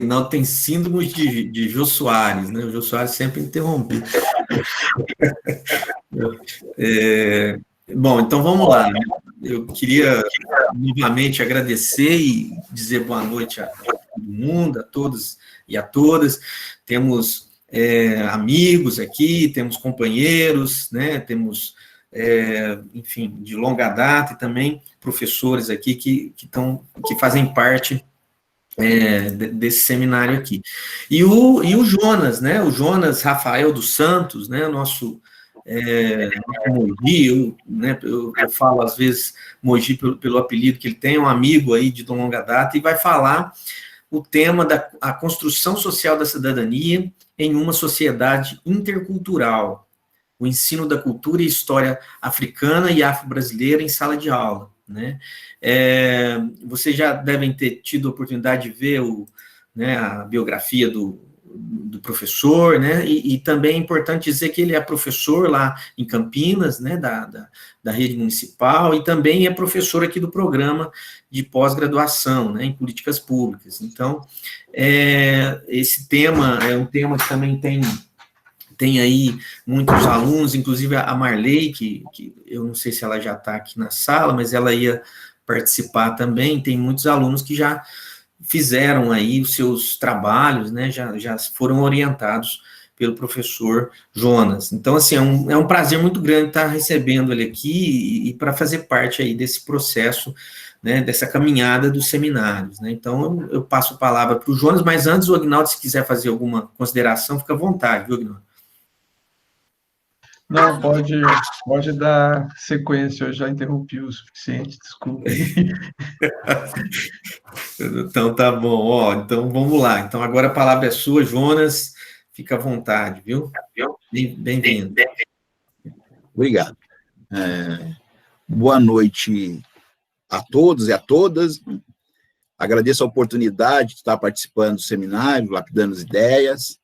Agnaldo tem síndrome de Jô Soares, né? O Jô Soares sempre interrompe. Bom, então vamos lá. Eu queria novamente agradecer e dizer boa noite a todo mundo, a todos e a todas. Temos amigos aqui, temos companheiros, né? Temos, enfim, de longa data e também professores aqui que fazem parte desse seminário aqui. E o Jonas, né? O Jonas Rafael dos Santos, né? Nosso Mogi, eu falo às vezes Mogi pelo apelido que ele tem, um amigo aí de longa data, e vai falar o tema da a construção social da cidadania em uma sociedade intercultural, o ensino da cultura e história africana e afro-brasileira em sala de aula, né? Vocês já devem ter tido a oportunidade de ver a biografia do professor, né? E também é importante dizer que ele é professor lá em Campinas, né? Da rede municipal, e também é professor aqui do programa de pós-graduação, né? Em políticas públicas. Então, esse tema é um tema que também tem aí muitos alunos, inclusive a Marley, que eu não sei se ela já está aqui na sala, mas ela ia participar também. Tem muitos alunos que já fizeram aí os seus trabalhos, né, já foram orientados pelo professor Jonas. Então, assim, é um prazer muito grande estar recebendo ele aqui e para fazer parte aí desse processo, né, dessa caminhada dos seminários, né. Então, eu passo a palavra para o Jonas, mas antes, o Agnaldo, se quiser fazer alguma consideração, fica à vontade, viu, Agnaldo? Não, pode dar sequência, eu já interrompi o suficiente, desculpe. Então, tá bom, então vamos lá. Então, agora a palavra é sua, Jonas, fica à vontade, viu? Bem-vindo. Obrigado. Boa noite a todos e a todas. Agradeço a oportunidade de estar participando do seminário, lapidando as ideias.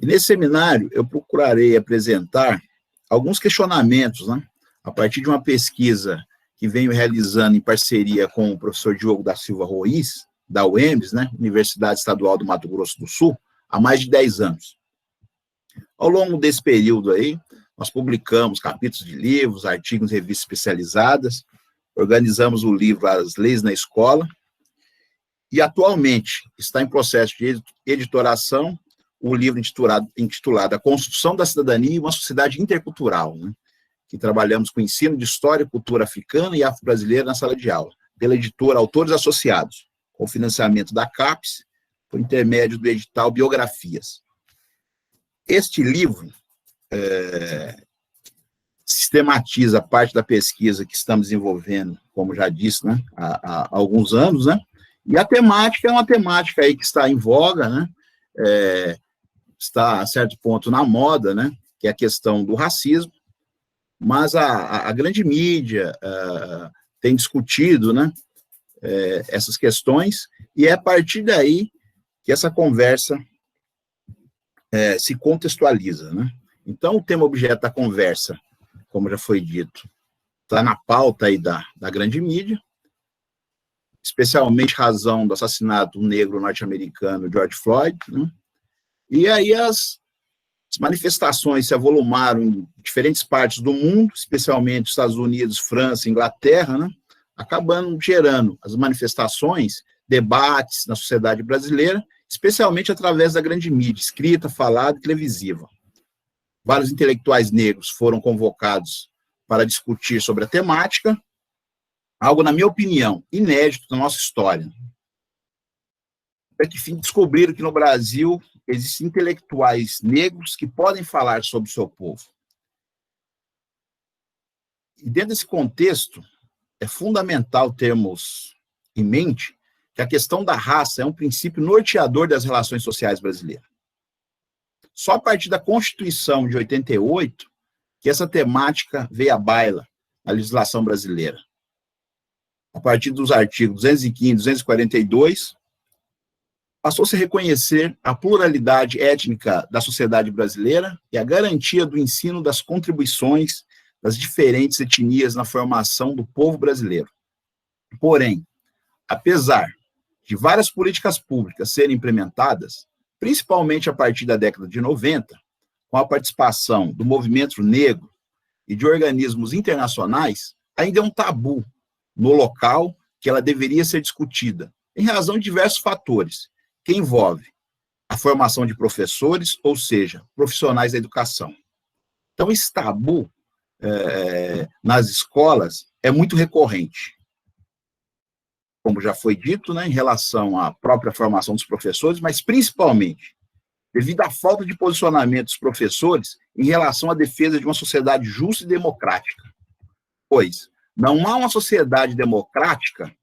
E nesse seminário, eu procurarei apresentar alguns questionamentos, né, a partir de uma pesquisa que venho realizando em parceria com o professor Diogo da Silva Ruiz, da UEMS, né, Universidade Estadual do Mato Grosso do Sul, há mais de 10 anos. Ao longo desse período aí, nós publicamos capítulos de livros, artigos em revistas especializadas, organizamos o livro As Leis na Escola, e atualmente está em processo de editoração o livro intitulado A Construção da Cidadania e uma Sociedade Intercultural, né, que trabalhamos com ensino de história e cultura africana e afro-brasileira na sala de aula, pela editora Autores Associados, com financiamento da CAPES, por intermédio do edital Biografias. Este livro sistematiza parte da pesquisa que estamos desenvolvendo, como já disse, né, há alguns anos, né, e a temática é uma temática aí que está em voga, né, está, a certo ponto, na moda, né, que é a questão do racismo, mas a grande mídia tem discutido, né, essas questões, e é a partir daí que essa conversa se contextualiza, né. Então, o tema objeto da conversa, como já foi dito, está na pauta aí da grande mídia, especialmente razão do assassinato do negro norte-americano George Floyd, né. E aí as manifestações se avolumaram em diferentes partes do mundo, especialmente Estados Unidos, França, Inglaterra, né, acabando gerando as manifestações, debates na sociedade brasileira, especialmente através da grande mídia, escrita, falada e televisiva. Vários intelectuais negros foram convocados para discutir sobre a temática, algo, na minha opinião, inédito na nossa história. Que descobriram que no Brasil existem intelectuais negros que podem falar sobre o seu povo. E dentro desse contexto, é fundamental termos em mente que a questão da raça é um princípio norteador das relações sociais brasileiras. Só a partir da Constituição de 88 que essa temática veio à baila na legislação brasileira. A partir dos artigos 215 e 242, passou-se a reconhecer a pluralidade étnica da sociedade brasileira e a garantia do ensino das contribuições das diferentes etnias na formação do povo brasileiro. Porém, apesar de várias políticas públicas serem implementadas, principalmente a partir da década de 90, com a participação do movimento negro e de organismos internacionais, ainda é um tabu no local que ela deveria ser discutida, em razão de diversos fatores, que envolve a formação de professores, ou seja, profissionais da educação. Então, esse tabu nas escolas é muito recorrente. Como já foi dito, né, em relação à própria formação dos professores, mas principalmente devido à falta de posicionamento dos professores em relação à defesa de uma sociedade justa e democrática. Pois não há uma sociedade democrática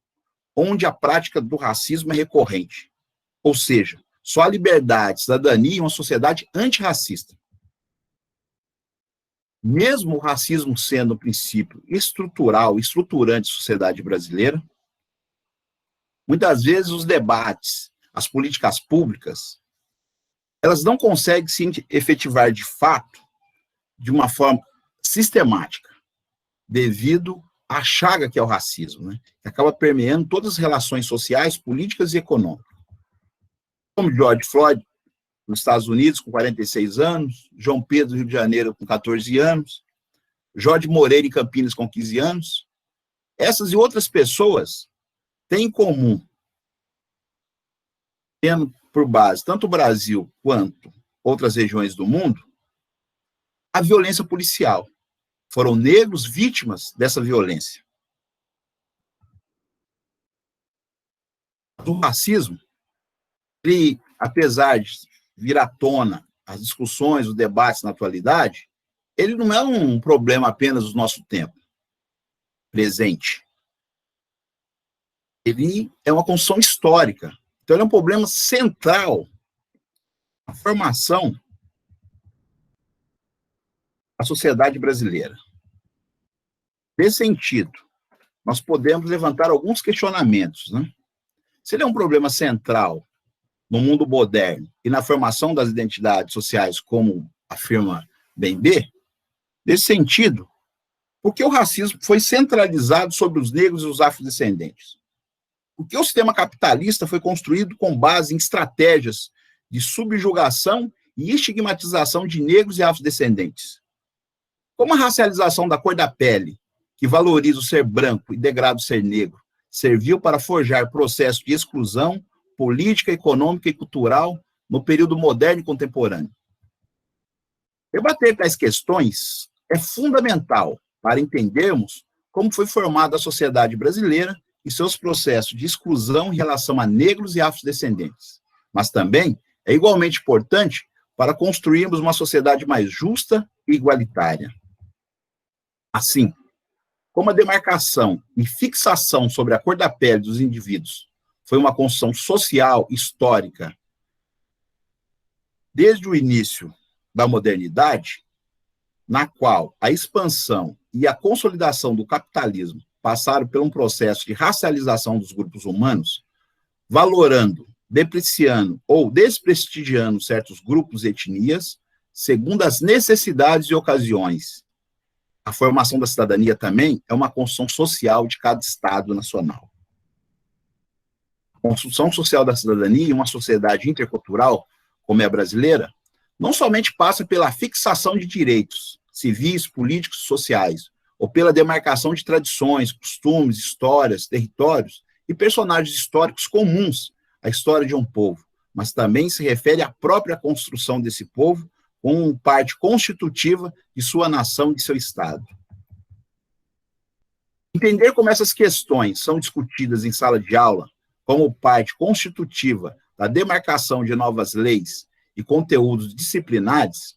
onde a prática do racismo é recorrente. Ou seja, só a liberdade, cidadania e uma sociedade antirracista. Mesmo o racismo sendo um princípio estrutural, estruturante da sociedade brasileira, muitas vezes os debates, as políticas públicas, elas não conseguem se efetivar de fato, de uma forma sistemática, devido à chaga que é o racismo, né? Que acaba permeando todas as relações sociais, políticas e econômicas. Como George Floyd, nos Estados Unidos, com 46 anos, João Pedro, no Rio de Janeiro, com 14 anos, Jorge Moreira, em Campinas, com 15 anos. Essas e outras pessoas têm em comum, tendo por base tanto o Brasil quanto outras regiões do mundo, a violência policial. Foram negros vítimas dessa violência. O racismo, ele, apesar de vir à tona as discussões, os debates na atualidade, ele não é um problema apenas do nosso tempo presente. Ele é uma construção histórica. Então, ele é um problema central na formação da sociedade brasileira. Nesse sentido, nós podemos levantar alguns questionamentos, né? Se ele é um problema central no mundo moderno e na formação das identidades sociais, como afirma Bembe, nesse sentido, por que o racismo foi centralizado sobre os negros e os afrodescendentes? Porque o sistema capitalista foi construído com base em estratégias de subjugação e estigmatização de negros e afrodescendentes. Como a racialização da cor da pele, que valoriza o ser branco e degrada o ser negro, serviu para forjar processos de exclusão política, econômica e cultural no período moderno e contemporâneo. Debater tais questões é fundamental para entendermos como foi formada a sociedade brasileira e seus processos de exclusão em relação a negros e afrodescendentes. Mas também é igualmente importante para construirmos uma sociedade mais justa e igualitária. Assim, como a demarcação e fixação sobre a cor da pele dos indivíduos foi uma construção social, histórica, desde o início da modernidade, na qual a expansão e a consolidação do capitalismo passaram por um processo de racialização dos grupos humanos, valorando, depreciando ou desprestigiando certos grupos e etnias, segundo as necessidades e ocasiões. A formação da cidadania também é uma construção social de cada Estado nacional. A construção social da cidadania em uma sociedade intercultural, como é a brasileira, não somente passa pela fixação de direitos civis, políticos e sociais, ou pela demarcação de tradições, costumes, histórias, territórios e personagens históricos comuns à história de um povo, mas também se refere à própria construção desse povo como parte constitutiva de sua nação e de seu Estado. Entender como essas questões são discutidas em sala de aula, como parte constitutiva da demarcação de novas leis e conteúdos disciplinares,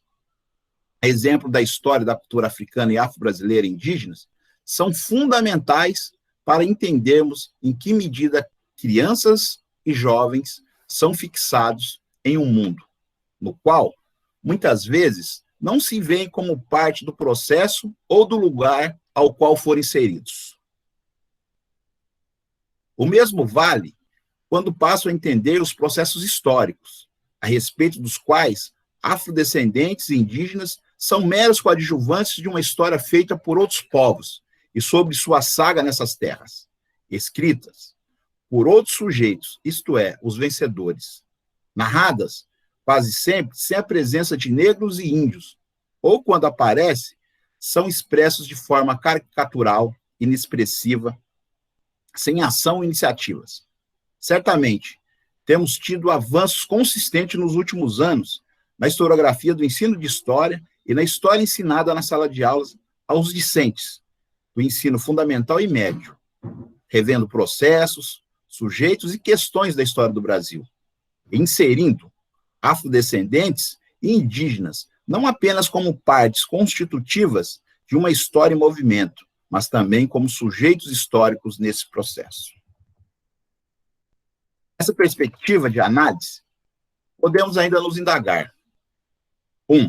a exemplo da história da cultura africana e afro-brasileira e indígenas, são fundamentais para entendermos em que medida crianças e jovens são fixados em um mundo no qual, muitas vezes, não se veem como parte do processo ou do lugar ao qual foram inseridos. O mesmo vale quando passam a entender os processos históricos, a respeito dos quais afrodescendentes e indígenas são meros coadjuvantes de uma história feita por outros povos e sobre sua saga nessas terras, escritas por outros sujeitos, isto é, os vencedores, narradas quase sempre sem a presença de negros e índios, ou quando aparece, são expressos de forma caricatural, inexpressiva, sem ação e iniciativas. Certamente, temos tido avanços consistentes nos últimos anos na historiografia do ensino de história e na história ensinada na sala de aulas aos discentes do ensino fundamental e médio, revendo processos, sujeitos e questões da história do Brasil, inserindo afrodescendentes e indígenas não apenas como partes constitutivas de uma história em movimento, mas também como sujeitos históricos nesse processo. Nessa perspectiva de análise, podemos ainda nos indagar. 1.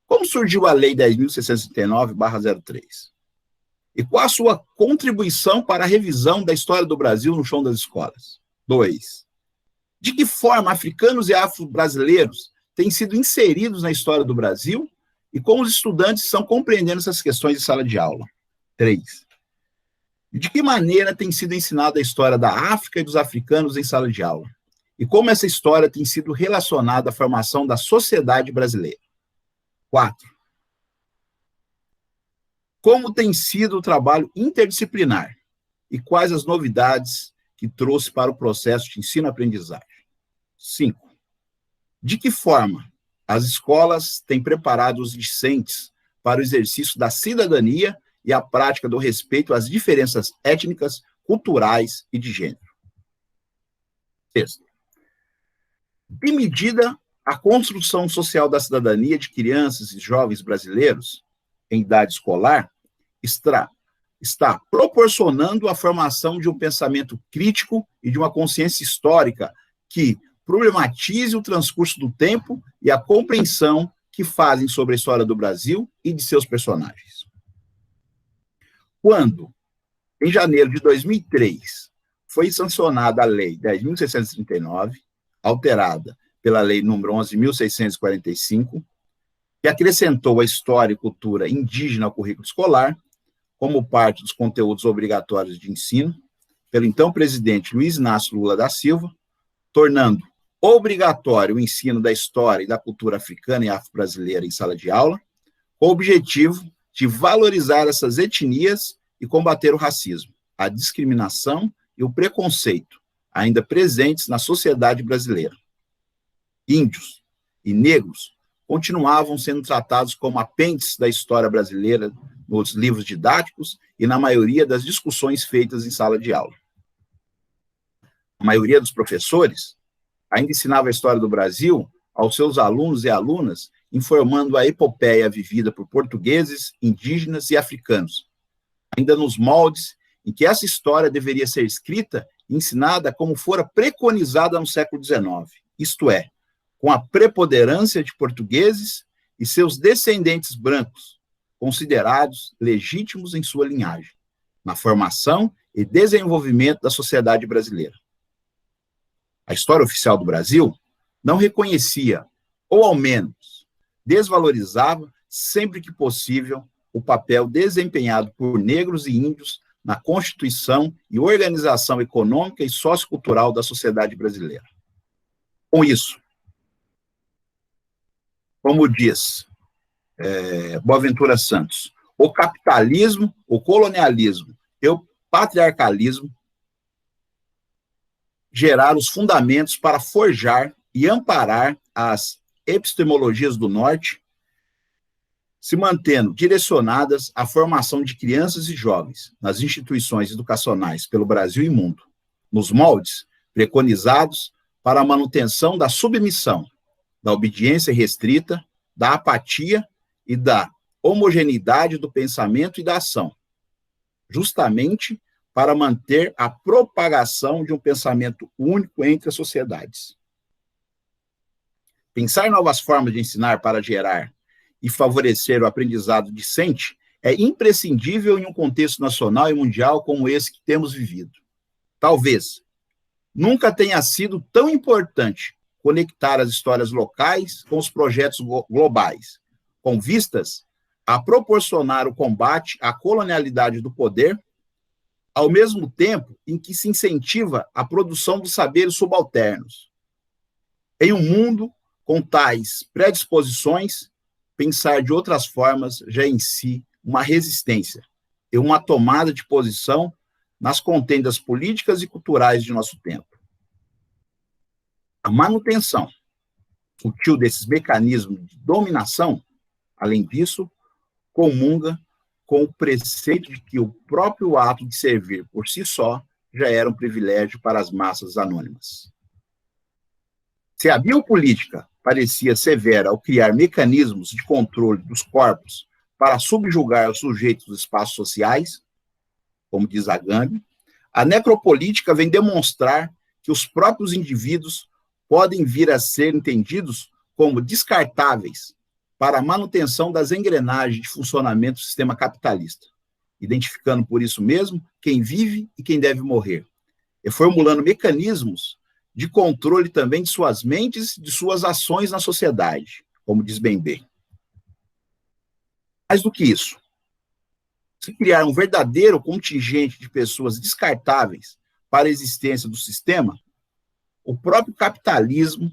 Como surgiu a Lei 10.639/03? E qual a sua contribuição para a revisão da história do Brasil no chão das escolas? 2. De que forma africanos e afro-brasileiros têm sido inseridos na história do Brasil e como os estudantes estão compreendendo essas questões em sala de aula? 3. De que maneira tem sido ensinada a história da África e dos africanos em sala de aula? E como essa história tem sido relacionada à formação da sociedade brasileira? 4. Como tem sido o trabalho interdisciplinar e quais as novidades que trouxe para o processo de ensino-aprendizagem? 5. De que forma as escolas têm preparado os discentes para o exercício da cidadania e a prática do respeito às diferenças étnicas, culturais e de gênero? 6. Em que medida a construção social da cidadania de crianças e jovens brasileiros em idade escolar está proporcionando a formação de um pensamento crítico e de uma consciência histórica que problematize o transcurso do tempo e a compreensão que fazem sobre a história do Brasil e de seus personagens? Quando, em janeiro de 2003, foi sancionada a Lei 10.639, alterada pela Lei nº 11.645, que acrescentou a história e cultura indígena ao currículo escolar, como parte dos conteúdos obrigatórios de ensino, pelo então presidente Luiz Inácio Lula da Silva, tornando obrigatório o ensino da história e da cultura africana e afro-brasileira em sala de aula, com o objetivo de valorizar essas etnias e combater o racismo, a discriminação e o preconceito ainda presentes na sociedade brasileira. Índios e negros continuavam sendo tratados como apêndices da história brasileira nos livros didáticos e na maioria das discussões feitas em sala de aula. A maioria dos professores ainda ensinava a história do Brasil aos seus alunos e alunas, informando a epopeia vivida por portugueses, indígenas e africanos, ainda nos moldes em que essa história deveria ser escrita e ensinada como fora preconizada no século XIX, isto é, com a preponderância de portugueses e seus descendentes brancos, considerados legítimos em sua linhagem, na formação e desenvolvimento da sociedade brasileira. A história oficial do Brasil não reconhecia, ou ao menos desvalorizava, sempre que possível, o papel desempenhado por negros e índios na constituição e organização econômica e sociocultural da sociedade brasileira. Com isso, como diz Boaventura Santos, o capitalismo, o colonialismo e o patriarcalismo geraram os fundamentos para forjar e amparar as epistemologias do Norte, se mantendo direcionadas à formação de crianças e jovens nas instituições educacionais pelo Brasil e mundo, nos moldes preconizados para a manutenção da submissão, da obediência restrita, da apatia e da homogeneidade do pensamento e da ação, justamente para manter a propagação de um pensamento único entre as sociedades. Pensar em novas formas de ensinar para gerar e favorecer o aprendizado discente é imprescindível em um contexto nacional e mundial como esse que temos vivido. Talvez nunca tenha sido tão importante conectar as histórias locais com os projetos globais, com vistas a proporcionar o combate à colonialidade do poder, ao mesmo tempo em que se incentiva a produção dos saberes subalternos. Em um mundo com tais predisposições, pensar de outras formas já é em si uma resistência e uma tomada de posição nas contendas políticas e culturais de nosso tempo. A manutenção sutil desses mecanismos de dominação, além disso, comunga com o preceito de que o próprio ato de servir por si só já era um privilégio para as massas anônimas. Se a biopolítica parecia severa ao criar mecanismos de controle dos corpos para subjugar os sujeitos dos espaços sociais, como diz Agamben, a necropolítica vem demonstrar que os próprios indivíduos podem vir a ser entendidos como descartáveis para a manutenção das engrenagens de funcionamento do sistema capitalista, identificando por isso mesmo quem vive e quem deve morrer, e formulando mecanismos de controle também de suas mentes e de suas ações na sociedade, como diz Bembe. Mais do que isso, se criar um verdadeiro contingente de pessoas descartáveis para a existência do sistema, o próprio capitalismo,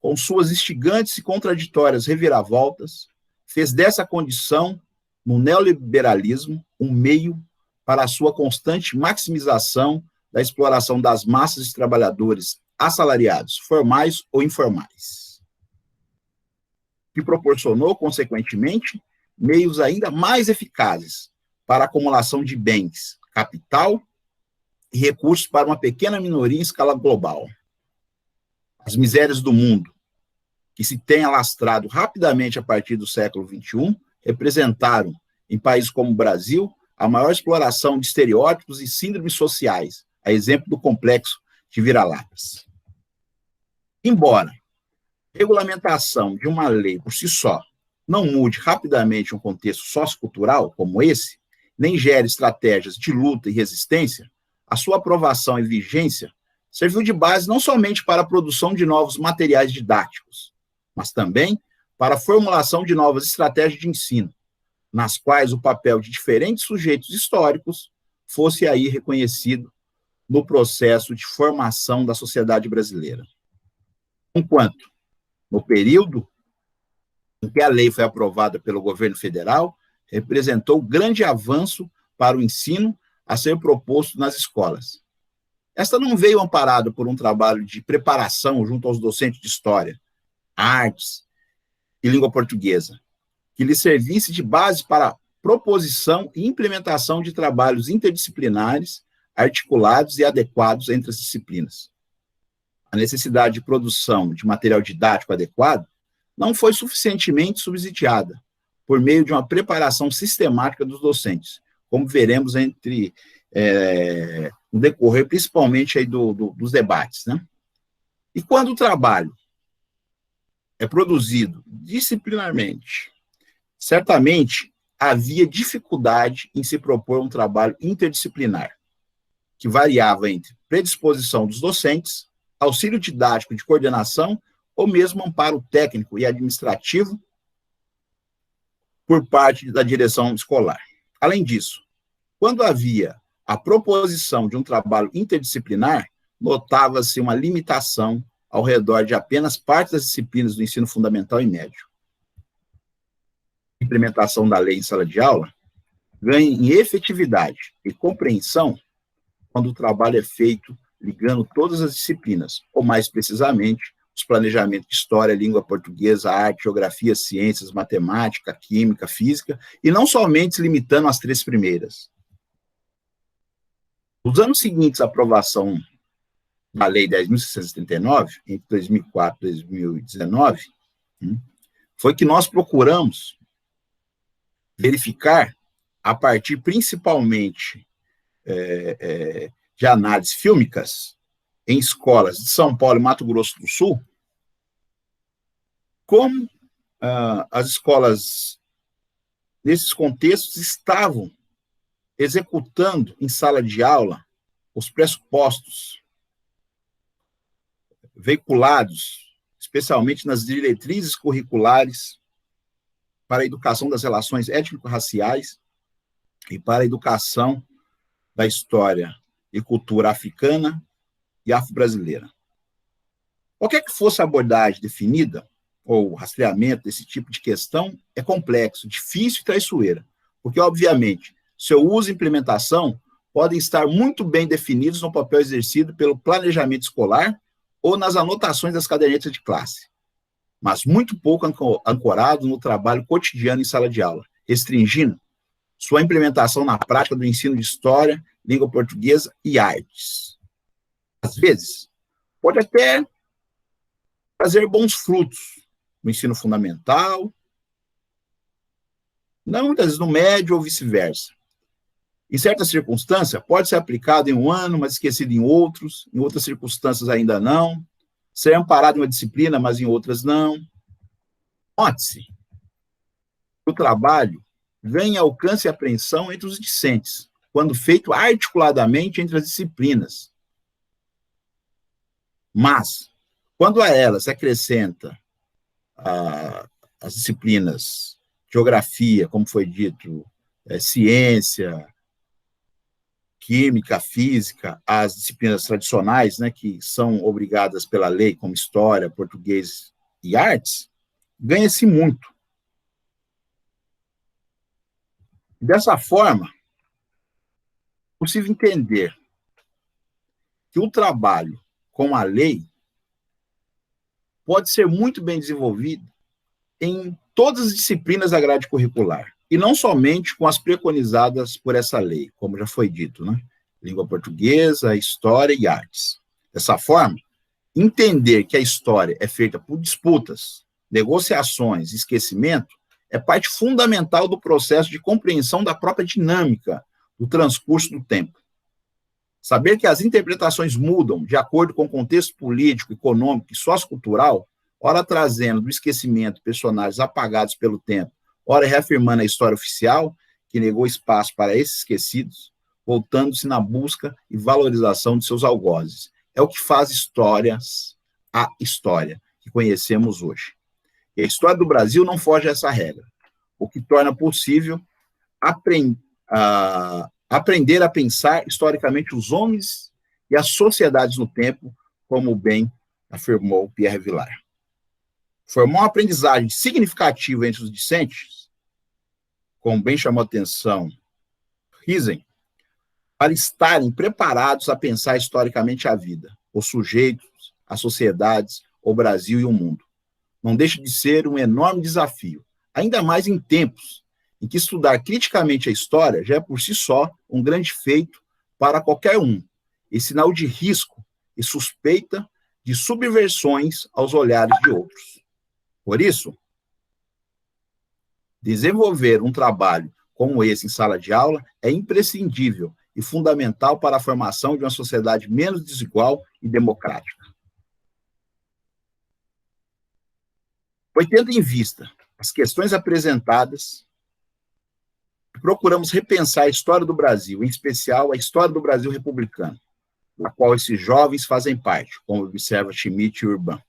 com suas instigantes e contraditórias reviravoltas, fez dessa condição, no neoliberalismo, um meio para a sua constante maximização da exploração das massas de trabalhadores assalariados, formais ou informais, que proporcionou, consequentemente, meios ainda mais eficazes para a acumulação de bens, capital e recursos para uma pequena minoria em escala global. As misérias do mundo, que se tem alastrado rapidamente a partir do século XXI, representaram, em países como o Brasil, a maior exploração de estereótipos e síndromes sociais, a exemplo do complexo de vira-latas. Embora a regulamentação de uma lei por si só não mude rapidamente um contexto sociocultural como esse, nem gere estratégias de luta e resistência, a sua aprovação e vigência serviu de base não somente para a produção de novos materiais didáticos, mas também para a formulação de novas estratégias de ensino, nas quais o papel de diferentes sujeitos históricos fosse aí reconhecido no processo de formação da sociedade brasileira. Enquanto, no período em que a lei foi aprovada pelo governo federal, representou grande avanço para o ensino a ser proposto nas escolas. Esta não veio amparada por um trabalho de preparação junto aos docentes de história, artes e língua portuguesa, que lhe servisse de base para a proposição e implementação de trabalhos interdisciplinares, articulados e adequados entre as disciplinas. A necessidade de produção de material didático adequado não foi suficientemente subsidiada por meio de uma preparação sistemática dos docentes, como veremos no decorrer, principalmente aí dos debates, né? E quando o trabalho é produzido disciplinarmente, certamente havia dificuldade em se propor um trabalho interdisciplinar, que variava entre predisposição dos docentes, auxílio didático de coordenação, ou mesmo amparo técnico e administrativo por parte da direção escolar. Além disso, quando havia a proposição de um trabalho interdisciplinar, notava-se uma limitação ao redor de apenas parte das disciplinas do ensino fundamental e médio. A implementação da lei em sala de aula ganha em efetividade e compreensão quando o trabalho é feito ligando todas as disciplinas, ou mais precisamente, os planejamentos de história, língua portuguesa, arte, geografia, ciências, matemática, química, física, e não somente se limitando às 3 primeiras. Nos anos seguintes à aprovação da Lei 10.679, entre 2004 e 2019, foi que nós procuramos verificar, a partir principalmente de análises fílmicas, em escolas de São Paulo e Mato Grosso do Sul, como as escolas, nesses contextos, estavam executando em sala de aula os pressupostos veiculados, especialmente nas diretrizes curriculares para a educação das relações étnico-raciais e para a educação da história e cultura africana e afro-brasileira. Qualquer que fosse a abordagem definida, ou o rastreamento desse tipo de questão, é complexo, difícil e traiçoeira, porque, obviamente, seu uso e implementação podem estar muito bem definidos no papel exercido pelo planejamento escolar ou nas anotações das cadernetas de classe, mas muito pouco ancorado no trabalho cotidiano em sala de aula, restringindo sua implementação na prática do ensino de história, língua portuguesa e artes. Às vezes, pode até trazer bons frutos no ensino fundamental, não muitas vezes no médio ou vice-versa. Em certas circunstâncias, pode ser aplicado em um ano, mas esquecido em outras circunstâncias ainda não, ser amparado em uma disciplina, mas em outras não. Note-se que o trabalho ganha alcance e apreensão entre os discentes, quando feito articuladamente entre as disciplinas. Mas, quando a elas se acrescenta as disciplinas geografia, como foi dito, ciência, química, física, as disciplinas tradicionais, né, que são obrigadas pela lei, como história, português e artes, ganha-se muito. Dessa forma, é possível entender que o trabalho com a lei pode ser muito bem desenvolvido em todas as disciplinas da grade curricular, e não somente com as preconizadas por essa lei, como já foi dito, né? Língua portuguesa, história e artes. Dessa forma, entender que a história é feita por disputas, negociações e esquecimento é parte fundamental do processo de compreensão da própria dinâmica do transcurso do tempo. Saber que as interpretações mudam de acordo com o contexto político, econômico e sociocultural, ora trazendo do esquecimento personagens apagados pelo tempo, ora reafirmando a história oficial, que negou espaço para esses esquecidos, voltando-se na busca e valorização de seus algozes. É o que faz histórias a história que conhecemos hoje. E a história do Brasil não foge a essa regra, o que torna possível aprender a pensar historicamente os homens e as sociedades no tempo, como bem afirmou Pierre Vilar. Formou uma aprendizagem significativa entre os discentes, como bem chamou a atenção Risen, para estarem preparados a pensar historicamente a vida, os sujeitos, as sociedades, o Brasil e o mundo. Não deixa de ser um enorme desafio, ainda mais em tempos em que estudar criticamente a história já é por si só um grande feito para qualquer um, e sinal de risco e suspeita de subversões aos olhares de outros. Por isso, desenvolver um trabalho como esse em sala de aula é imprescindível e fundamental para a formação de uma sociedade menos desigual e democrática. Foi tendo em vista as questões apresentadas, procuramos repensar a história do Brasil, em especial a história do Brasil republicano, da qual esses jovens fazem parte, como observa Schmidt e Urban,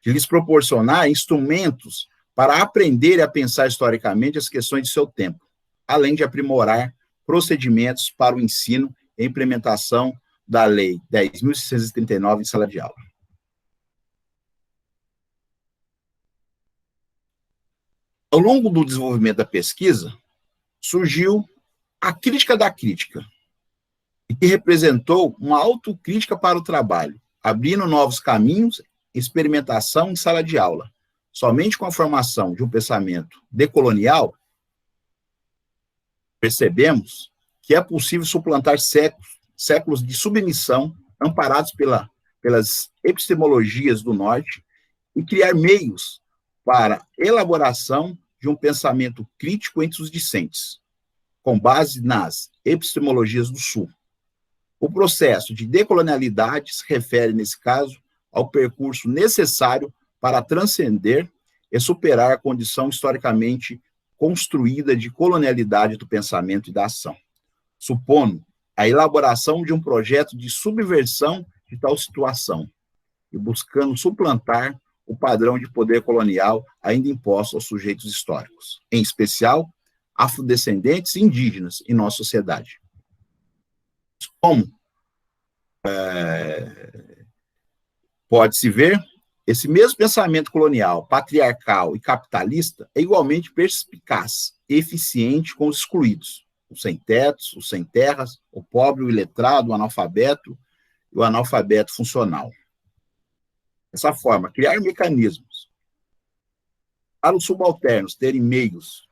de lhes proporcionar instrumentos para aprender a pensar historicamente as questões de seu tempo, além de aprimorar procedimentos para o ensino e implementação da Lei 10.639 em sala de aula. Ao longo do desenvolvimento da pesquisa, surgiu a crítica da crítica, que representou uma autocrítica para o trabalho, abrindo novos caminhos, experimentação em sala de aula. Somente com a formação de um pensamento decolonial, percebemos que é possível suplantar séculos de submissão amparados pelas epistemologias do Norte e criar meios para elaboração de um pensamento crítico entre os discentes, com base nas epistemologias do Sul. O processo de decolonialidade se refere, nesse caso, ao percurso necessário para transcender e superar a condição historicamente construída de colonialidade do pensamento e da ação, supondo a elaboração de um projeto de subversão de tal situação e buscando suplantar o padrão de poder colonial ainda imposto aos sujeitos históricos, em especial afrodescendentes e indígenas em nossa sociedade. Como pode-se ver, esse mesmo pensamento colonial, patriarcal e capitalista é igualmente perspicaz e eficiente com os excluídos, os sem-tetos, os sem-terras, o pobre, o iletrado, o analfabeto e o analfabeto funcional. Dessa forma, criar mecanismos para os subalternos terem meios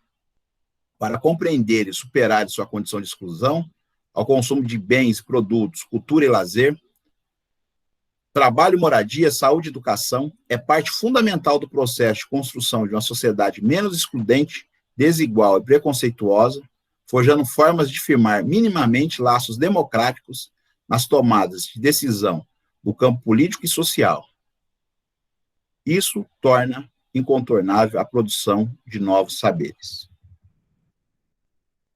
para compreender e superar sua condição de exclusão, ao consumo de bens, produtos, cultura e lazer, trabalho, moradia, saúde e educação é parte fundamental do processo de construção de uma sociedade menos excludente, desigual e preconceituosa, forjando formas de firmar minimamente laços democráticos nas tomadas de decisão do campo político e social. Isso torna incontornável a produção de novos saberes.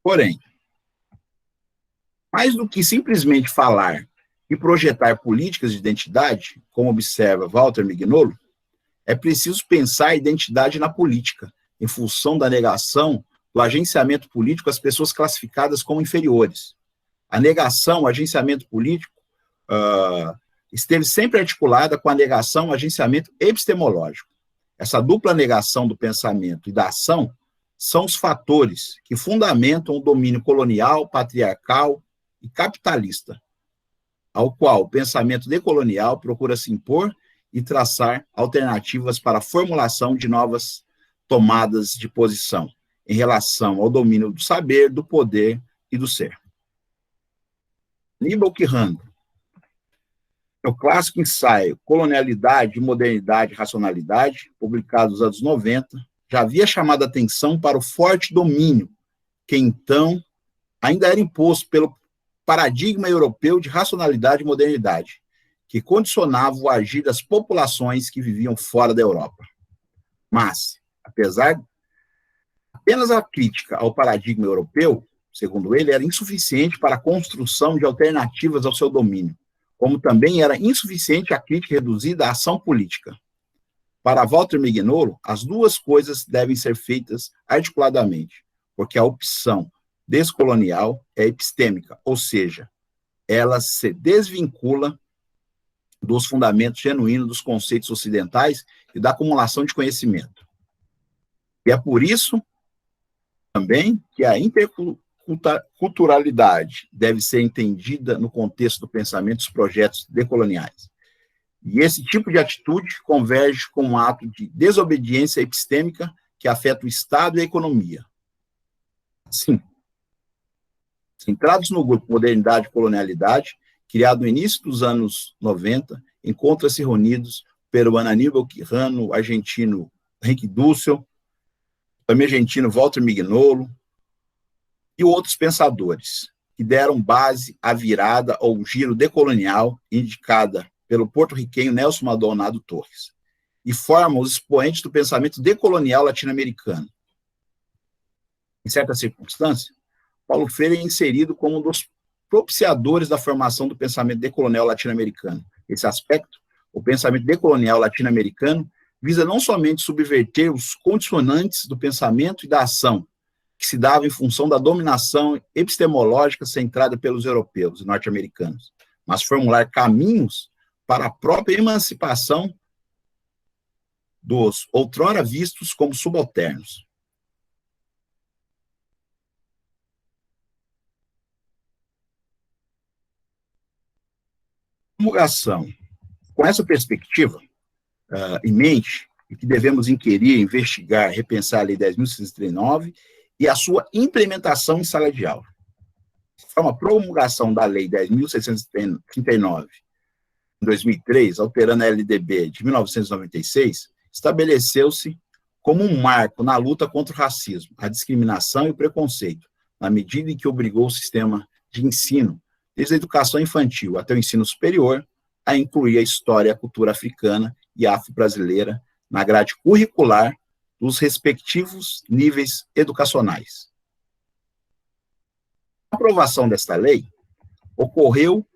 Porém, mais do que simplesmente falar e projetar políticas de identidade, como observa Walter Mignolo, é preciso pensar a identidade na política, em função da negação do agenciamento político às pessoas classificadas como inferiores. A negação ao agenciamento político esteve sempre articulada com a negação ao agenciamento epistemológico. Essa dupla negação do pensamento e da ação são os fatores que fundamentam o domínio colonial, patriarcal e capitalista, ao qual o pensamento decolonial procura se impor e traçar alternativas para a formulação de novas tomadas de posição em relação ao domínio do saber, do poder e do ser. Aníbal Quirrano, no clássico ensaio Colonialidade, Modernidade e Racionalidade, publicado nos anos 90, já havia chamado a atenção para o forte domínio que então ainda era imposto pelo paradigma europeu de racionalidade e modernidade, que condicionava o agir das populações que viviam fora da Europa. Mas, apesar apenas a crítica ao paradigma europeu, segundo ele, era insuficiente para a construção de alternativas ao seu domínio, como também era insuficiente a crítica reduzida à ação política. Para Walter Mignolo, as duas coisas devem ser feitas articuladamente, porque a opção descolonial é epistêmica, ou seja, ela se desvincula dos fundamentos genuínos dos conceitos ocidentais e da acumulação de conhecimento. E é por isso também que a interculturalidade deve ser entendida no contexto do pensamento dos projetos decoloniais. E esse tipo de atitude converge com um ato de desobediência epistêmica que afeta o Estado e a economia. Sim. Centrados no grupo Modernidade e Colonialidade, criado no início dos anos 90, encontra-se reunidos o peruano Aníbal Quirrano, o argentino Henrique Dussel, também argentino Walter Mignolo, e outros pensadores, que deram base à virada ou giro decolonial indicada pelo porto-riquenho Nelson Maldonado Torres, e formam os expoentes do pensamento decolonial latino-americano. Em certa circunstância, Paulo Freire é inserido como um dos propiciadores da formação do pensamento decolonial latino-americano. Esse aspecto, o pensamento decolonial latino-americano, visa não somente subverter os condicionantes do pensamento e da ação, que se dava em função da dominação epistemológica centrada pelos europeus e norte-americanos, mas formular caminhos para a própria emancipação dos outrora vistos como subalternos. Promulgação. Com essa perspectiva em mente, e que devemos inquirir, investigar, repensar a Lei 10.639 e a sua implementação em sala de aula. A promulgação da Lei 10.639, em 2003, alterando a LDB de 1996, estabeleceu-se como um marco na luta contra o racismo, a discriminação e o preconceito, na medida em que obrigou o sistema de ensino, desde a educação infantil até o ensino superior, a incluir a história e a cultura africana e afro-brasileira na grade curricular dos respectivos níveis educacionais. A aprovação desta lei ocorreu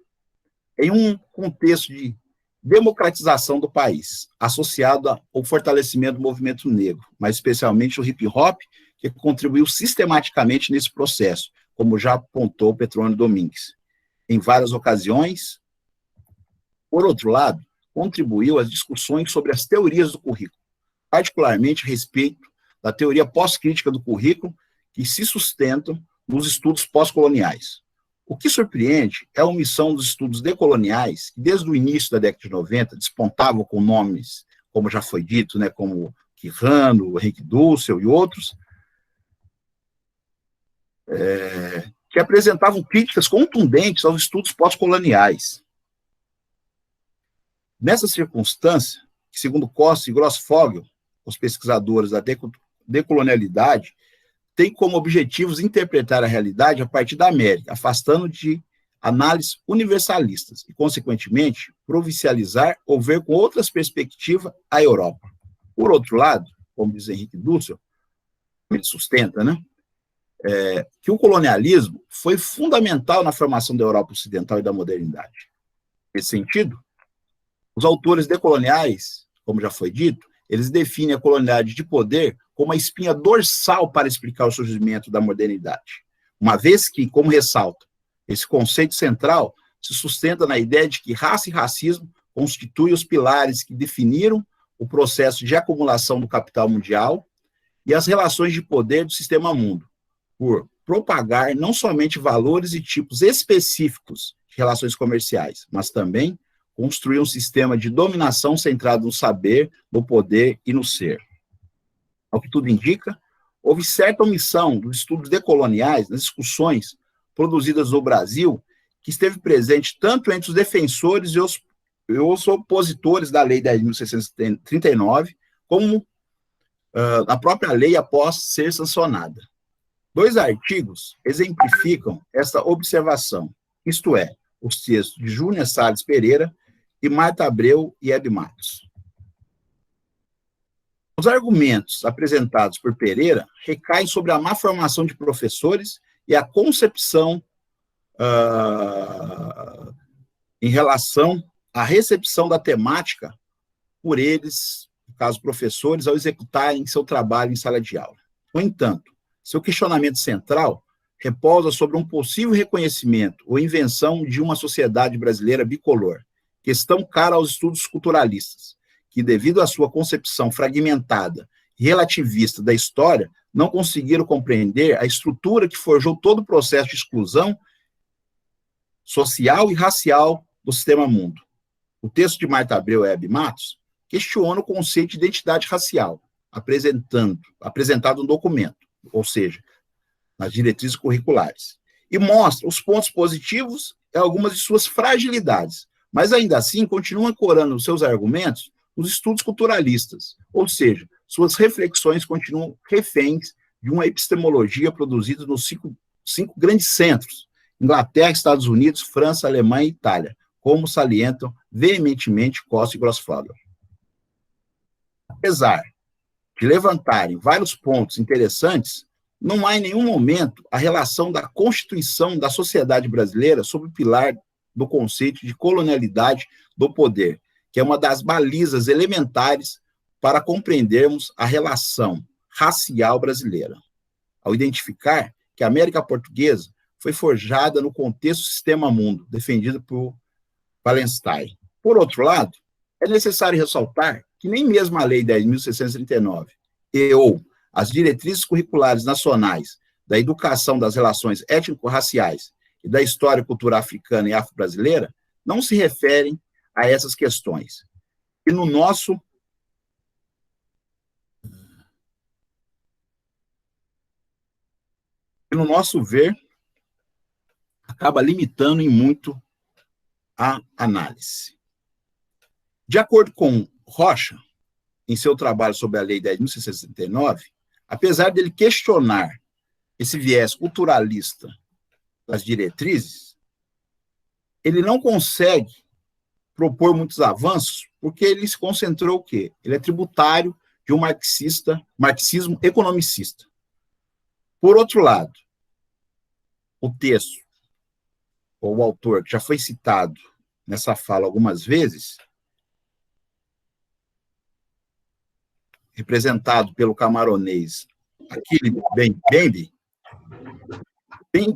em um contexto de democratização do país, associado ao fortalecimento do movimento negro, mas especialmente o hip-hop, que contribuiu sistematicamente nesse processo, como já apontou Petrônio Domingues. em várias ocasiões. Por outro lado, contribuiu às discussões sobre as teorias do currículo, particularmente a respeito da teoria pós-crítica do currículo, que se sustentam nos estudos pós-coloniais. O que surpreende é a omissão dos estudos decoloniais, que desde o início da década de 90 despontavam com nomes, como já foi dito, né, como Quijano, Henrique Dussel e outros, que apresentavam críticas contundentes aos estudos pós-coloniais. Nessa circunstância, que, segundo Costa e Grossfogel, os pesquisadores da decolonialidade, têm como objetivos interpretar a realidade a partir da América, afastando de análises universalistas e, consequentemente, provincializar ou ver com outras perspectivas a Europa. Por outro lado, como diz Henrique Dussel, ele sustenta, né, que o colonialismo foi fundamental na formação da Europa Ocidental e da modernidade. Nesse sentido, os autores decoloniais, como já foi dito, eles definem a colonialidade de poder como a espinha dorsal para explicar o surgimento da modernidade. Uma vez que, como ressalta, esse conceito central se sustenta na ideia de que raça e racismo constituem os pilares que definiram o processo de acumulação do capital mundial e as relações de poder do sistema mundo, por propagar não somente valores e tipos específicos de relações comerciais, mas também construir um sistema de dominação centrado no saber, no poder e no ser. Ao que tudo indica, houve certa omissão dos estudos decoloniais nas discussões produzidas no Brasil, que esteve presente tanto entre os defensores e os opositores da Lei 10.639, como a própria lei após ser sancionada. 2 artigos exemplificam essa observação, isto é, os textos de Júnior Salles Pereira e Marta Abreu e Hebe Matos. Os argumentos apresentados por Pereira recaem sobre a má formação de professores e a concepção em relação à recepção da temática por eles, no caso, professores, ao executarem seu trabalho em sala de aula. No entanto, seu questionamento central repousa sobre um possível reconhecimento ou invenção de uma sociedade brasileira bicolor, questão cara aos estudos culturalistas, que, devido à sua concepção fragmentada e relativista da história, não conseguiram compreender a estrutura que forjou todo o processo de exclusão social e racial do sistema mundo. O texto de Marta Abreu e Hebe Matos questiona o conceito de identidade racial, apresentado no documento, ou seja, nas diretrizes curriculares, e mostra os pontos positivos e algumas de suas fragilidades, mas ainda assim continua ancorando os seus argumentos nos estudos culturalistas, ou seja, suas reflexões continuam reféns de uma epistemologia produzida nos cinco grandes centros, Inglaterra, Estados Unidos, França, Alemanha e Itália, como salientam veementemente Costa e Grossfogel. Apesar de levantarem vários pontos interessantes, não há em nenhum momento a relação da constituição da sociedade brasileira sob o pilar do conceito de colonialidade do poder, que é uma das balizas elementares para compreendermos a relação racial brasileira, ao identificar que a América Portuguesa foi forjada no contexto do sistema mundo, defendido por Wallenstein. Por outro lado, é necessário ressaltar que nem mesmo a Lei 10.639 ou as diretrizes curriculares nacionais da educação das relações étnico-raciais e da história e cultura africana e afro-brasileira não se referem a essas questões. E no nosso ver, acaba limitando em muito a análise. De acordo com Rocha, em seu trabalho sobre a Lei 10.639, apesar dele questionar esse viés culturalista das diretrizes, ele não consegue propor muitos avanços, porque ele se concentrou o quê? Ele é tributário de um marxismo economicista. Por outro lado, o texto, ou o autor, que já foi citado nessa fala algumas vezes, representado pelo camaronês Achille Mbembe,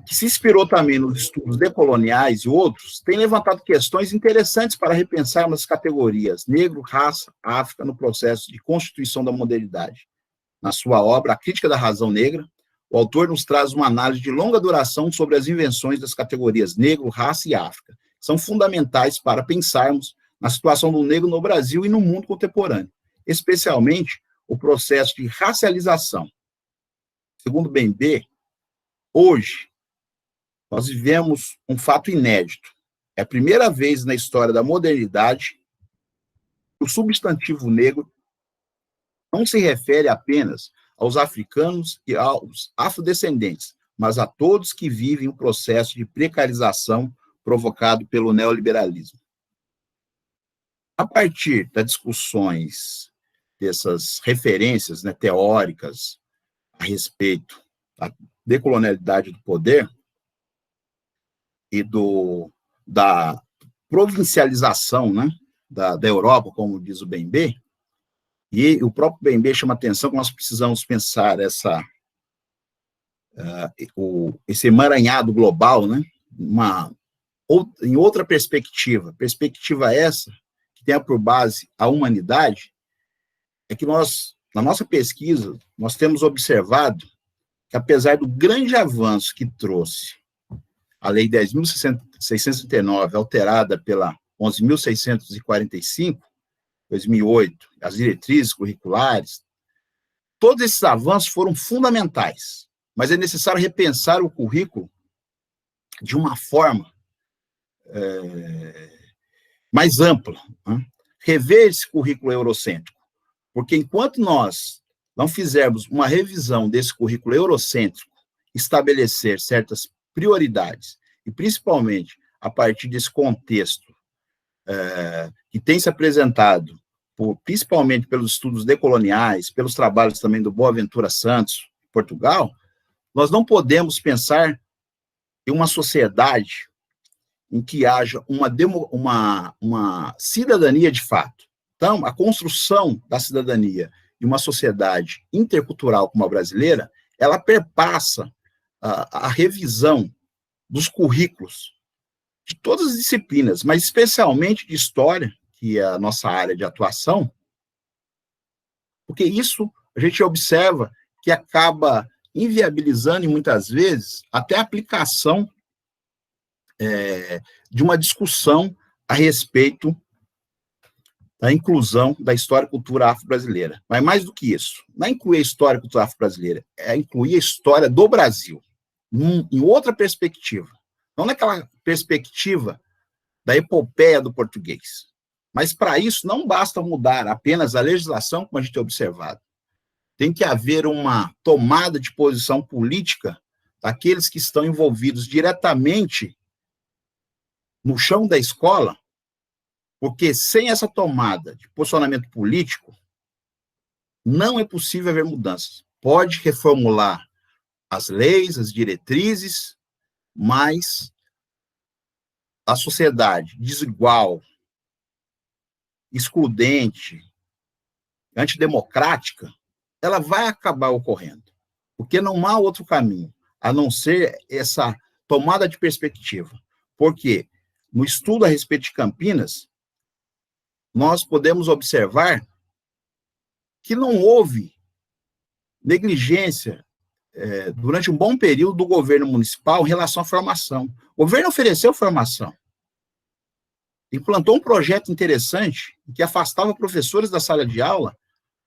que se inspirou também nos estudos decoloniais e outros, tem levantado questões interessantes para repensarmos as categorias negro, raça, África no processo de constituição da modernidade. Na sua obra, A Crítica da Razão Negra, o autor nos traz uma análise de longa duração sobre as invenções das categorias negro, raça e África, que são fundamentais para pensarmos na situação do negro no Brasil e no mundo contemporâneo, especialmente o processo de racialização. Segundo Bembe, hoje, nós vivemos um fato inédito. É a primeira vez na história da modernidade que o substantivo negro não se refere apenas aos africanos e aos afrodescendentes, mas a todos que vivem o processo de precarização provocado pelo neoliberalismo. A partir das discussões dessas referências, né, teóricas a respeito da decolonialidade do poder e da provincialização, né, da Europa, como diz o Bembe, e o próprio Bembe chama atenção que nós precisamos pensar esse emaranhado global, né, em outra perspectiva essa que tenha por base a humanidade, é que nós, na nossa pesquisa, nós temos observado que, apesar do grande avanço que trouxe a Lei 10.639, alterada pela 11.645, 2008, as diretrizes curriculares, todos esses avanços foram fundamentais, mas é necessário repensar o currículo de uma forma mais ampla, né? Rever esse currículo eurocêntrico, porque enquanto nós não fizermos uma revisão desse currículo eurocêntrico, estabelecer certas prioridades, e principalmente a partir desse contexto que tem se apresentado, principalmente pelos estudos decoloniais, pelos trabalhos também do Boaventura Santos, Portugal, nós não podemos pensar em uma sociedade em que haja uma cidadania de fato. Então, a construção da cidadania em uma sociedade intercultural como a brasileira, ela perpassa a revisão dos currículos de todas as disciplinas, mas especialmente de história, que é a nossa área de atuação, porque isso a gente observa que acaba inviabilizando, e muitas vezes, até a aplicação de uma discussão a respeito da inclusão da história e cultura afro-brasileira. Mas mais do que isso, não é incluir a história e cultura afro-brasileira, é incluir a história do Brasil, em outra perspectiva. Não naquela perspectiva da epopeia do português. Mas, para isso, não basta mudar apenas a legislação, como a gente tem observado. Tem que haver uma tomada de posição política daqueles que estão envolvidos diretamente no chão da escola, porque sem essa tomada de posicionamento político, não é possível haver mudanças. Pode reformular as leis, as diretrizes, mas a sociedade desigual, excludente, antidemocrática, ela vai acabar ocorrendo, porque não há outro caminho, a não ser essa tomada de perspectiva. Porque no estudo a respeito de Campinas, nós podemos observar que não houve negligência durante um bom período do governo municipal em relação à formação. O governo ofereceu formação, implantou um projeto interessante que afastava professores da sala de aula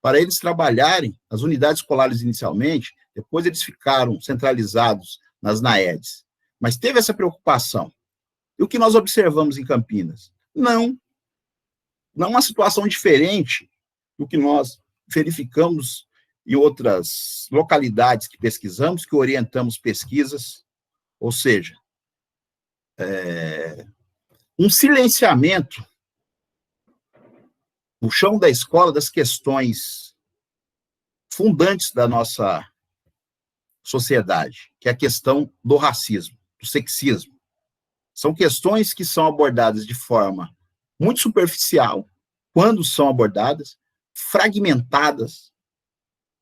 para eles trabalharem nas unidades escolares inicialmente, depois eles ficaram centralizados nas NAEDs. Mas teve essa preocupação. E o que nós observamos em Campinas? Não uma situação diferente do que nós verificamos em outras localidades que pesquisamos, que orientamos pesquisas, ou seja, um silenciamento no chão da escola das questões fundantes da nossa sociedade, que é a questão do racismo, do sexismo. São questões que são abordadas de forma muito superficial, quando são abordadas, fragmentadas,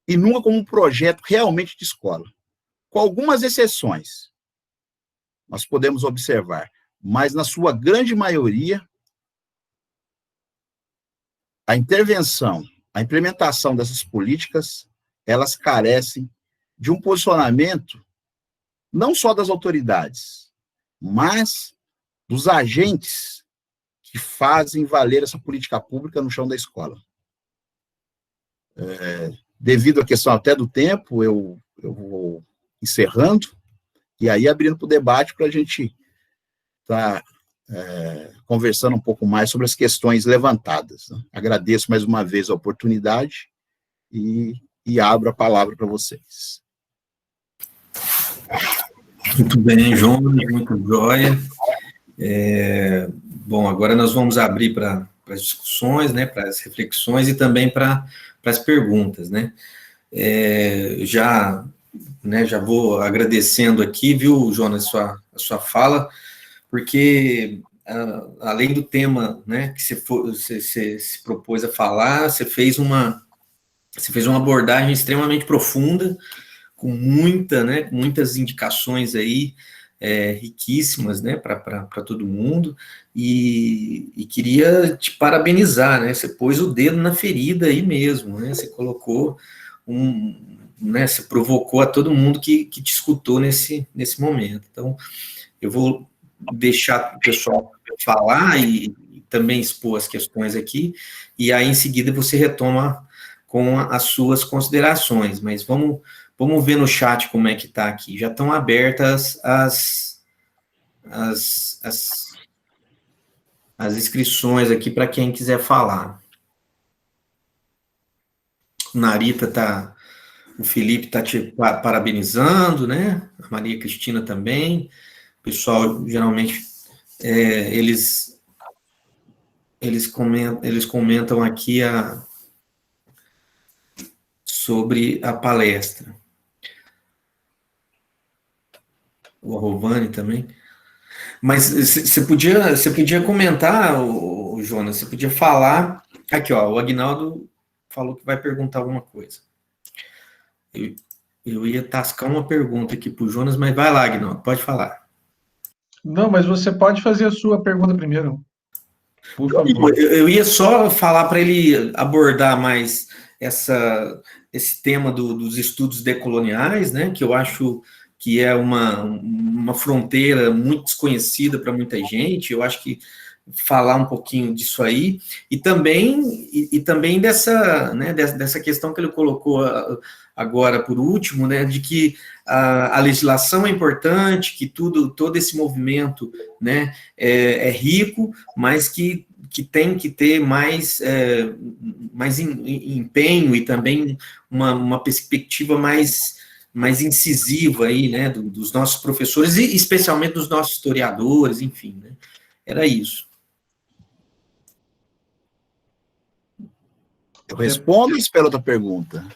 e nunca como um projeto realmente de escola. Com algumas exceções. nós podemos observar, mas na sua grande maioria, a intervenção, a implementação dessas políticas, elas carecem de um posicionamento não só das autoridades, mas dos agentes que fazem valer essa política pública no chão da escola. Devido à questão até do tempo, eu vou encerrando, e aí abrindo para o debate para a gente estar conversando um pouco mais sobre as questões levantadas, né? Agradeço mais uma vez a oportunidade e abro a palavra para vocês. Muito bem, João, muito jóia. Bom, agora nós vamos abrir para as discussões, né, para as reflexões e também para as perguntas, né. Já vou agradecendo aqui, viu, Jonas, a sua fala, porque além do tema, né, que você se propôs a falar, você fez uma abordagem extremamente profunda, com muitas indicações aí, riquíssimas, né, para todo mundo, e queria te parabenizar, né, você pôs o dedo na ferida aí mesmo, né, você colocou você provocou a todo mundo que te escutou nesse momento. Então, eu vou deixar o pessoal falar e também expor as questões aqui, e aí em seguida você retoma com as suas considerações, mas vamos ver no chat como é que está aqui. Já estão abertas as inscrições aqui para quem quiser falar. Narita o Felipe está te parabenizando, né? A Maria Cristina também. O pessoal, geralmente, eles comentam aqui sobre a palestra. O Arrovani também. Mas você podia comentar, Jonas, você podia falar. Aqui, ó, o Aguinaldo falou que vai perguntar alguma coisa. Eu ia tascar uma pergunta aqui para o Jonas, mas vai lá, Aguinaldo, pode falar. Não, mas você pode fazer a sua pergunta primeiro, por favor. Eu ia só falar para ele abordar mais esse tema dos estudos decoloniais, né, que eu acho que é uma fronteira muito desconhecida para muita gente. Eu acho que falar um pouquinho disso aí, e também dessa questão que ele colocou agora por último, né, de que a legislação é importante, que todo esse movimento, né, é rico, mas que tem que ter mais empenho e também uma perspectiva mais incisiva aí, né, dos nossos professores e especialmente dos nossos historiadores, enfim, né, era isso. Eu respondo ou espero outra pergunta?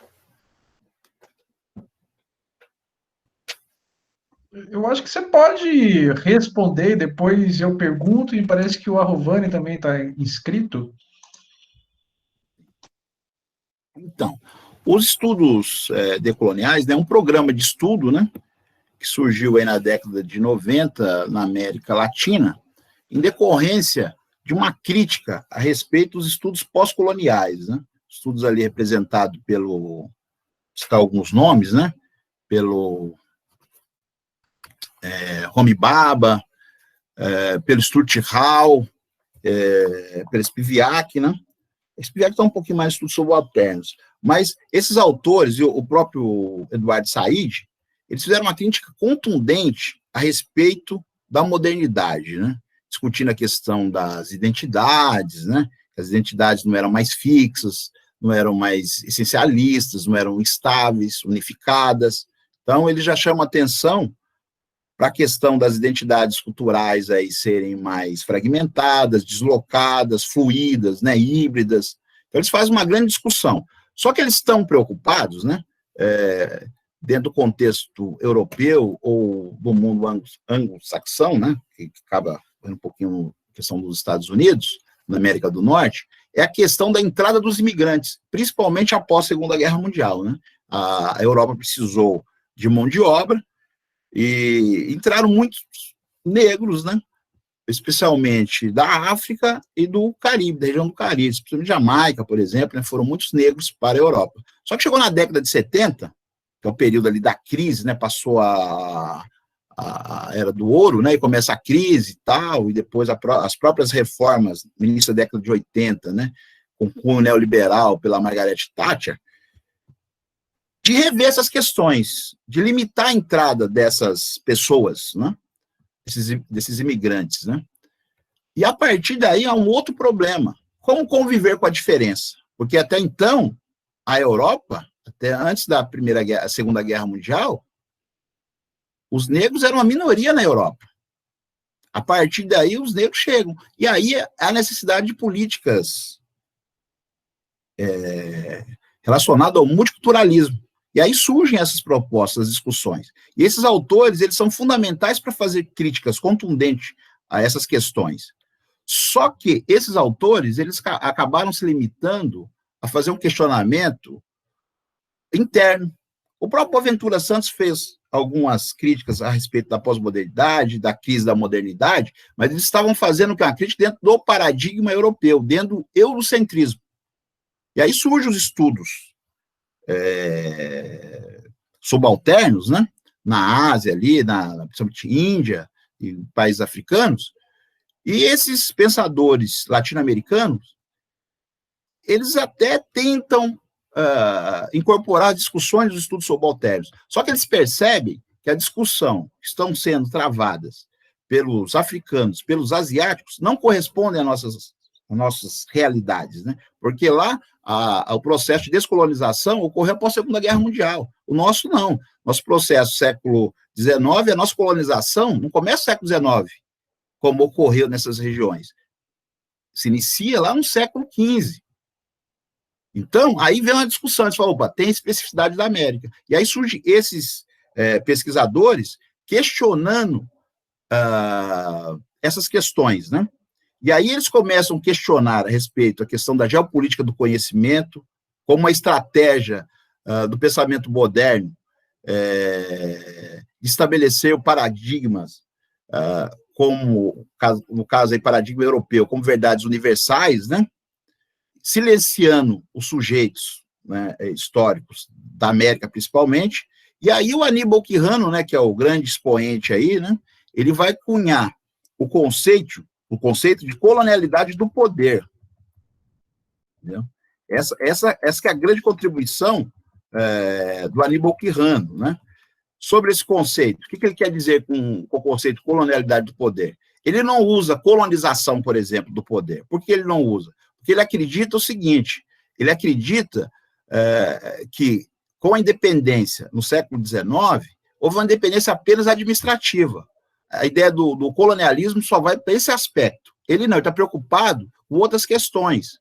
Eu acho que você pode responder, depois eu pergunto, e parece que o Arrovani também está inscrito. Então, os estudos decoloniais, né, um programa de estudo, né, que surgiu aí na década de 90 na América Latina, em decorrência de uma crítica a respeito dos estudos pós-coloniais, né, estudos ali representados pelo, citar alguns nomes, né, pelo Homi Bhabha, pelo Stuart Hall, pelo Spivak, né? Spivak está um pouquinho mais estudos subalternos, mas esses autores, e o próprio Eduardo Said, eles fizeram uma crítica contundente a respeito da modernidade, né? Discutindo a questão das identidades, né? As identidades não eram mais fixas, não eram mais essencialistas, não eram estáveis, unificadas. Então, ele já chama atenção para a questão das identidades culturais aí serem mais fragmentadas, deslocadas, fluídas, né, híbridas. Então, eles fazem uma grande discussão. Só que eles estão preocupados, né, dentro do contexto europeu ou do mundo anglo-saxão, né, que acaba um pouquinho a questão dos Estados Unidos, na América do Norte, é a questão da entrada dos imigrantes, principalmente após a Segunda Guerra Mundial, né? A Europa precisou de mão de obra, e entraram muitos negros, né? Especialmente da África e do Caribe, da região do Caribe, especialmente Jamaica, por exemplo, né? Foram muitos negros para a Europa. Só que chegou na década de 70, que é o período ali da crise, né? Passou a era do ouro, né? E começa a crise e tal, e depois as próprias reformas no início da década de 80, né? Com o cunho neoliberal pela Margaret Thatcher, de rever essas questões, de limitar a entrada dessas pessoas, né? Desses imigrantes, né? E a partir daí há um outro problema: como conviver com a diferença? Porque até então a Europa, até antes da Segunda Guerra Mundial, os negros eram uma minoria na Europa. A partir daí os negros chegam, e aí há necessidade de políticas relacionadas ao multiculturalismo. E aí surgem essas propostas, discussões. E esses autores, eles são fundamentais para fazer críticas contundentes a essas questões. Só que esses autores, eles acabaram se limitando a fazer um questionamento interno. O próprio Boaventura Santos fez algumas críticas a respeito da pós-modernidade, da crise da modernidade, mas eles estavam fazendo uma crítica dentro do paradigma europeu, dentro do eurocentrismo. E aí surgem os estudos subalternos, né? Na Ásia ali, principalmente Índia e países africanos, e esses pensadores latino-americanos, eles até tentam incorporar discussões dos estudos subalternos, só que eles percebem que a discussão que estão sendo travadas pelos africanos, pelos asiáticos, não correspondem às nossas realidades, né? Porque lá o processo de descolonização ocorreu após a Segunda Guerra Mundial. O nosso não. Nosso processo século XIX, a nossa colonização não começa no século XIX, como ocorreu nessas regiões. Se inicia lá no século XV. Então, aí vem uma discussão, eles falam, opa, tem especificidade da América. E aí surgem esses pesquisadores questionando essas questões, né? E aí eles começam a questionar a respeito da questão da geopolítica do conhecimento, como uma estratégia do pensamento moderno estabelecer paradigmas, como, no caso aí, paradigma europeu, como verdades universais, né? Silenciando os sujeitos, né, históricos da América, principalmente. E aí o Aníbal Quijano, né, que é o grande expoente aí, né, ele vai cunhar o conceito de colonialidade do poder. Entendeu? Essa que é a grande contribuição do Aníbal Quijano, né? Sobre esse conceito. O que ele quer dizer com o conceito de colonialidade do poder? Ele não usa colonização, por exemplo, do poder. Por que ele não usa? Porque ele acredita o seguinte, ele acredita que, com a independência no século XIX, houve uma independência apenas administrativa. A ideia do colonialismo só vai para esse aspecto. Ele não, ele está preocupado com outras questões,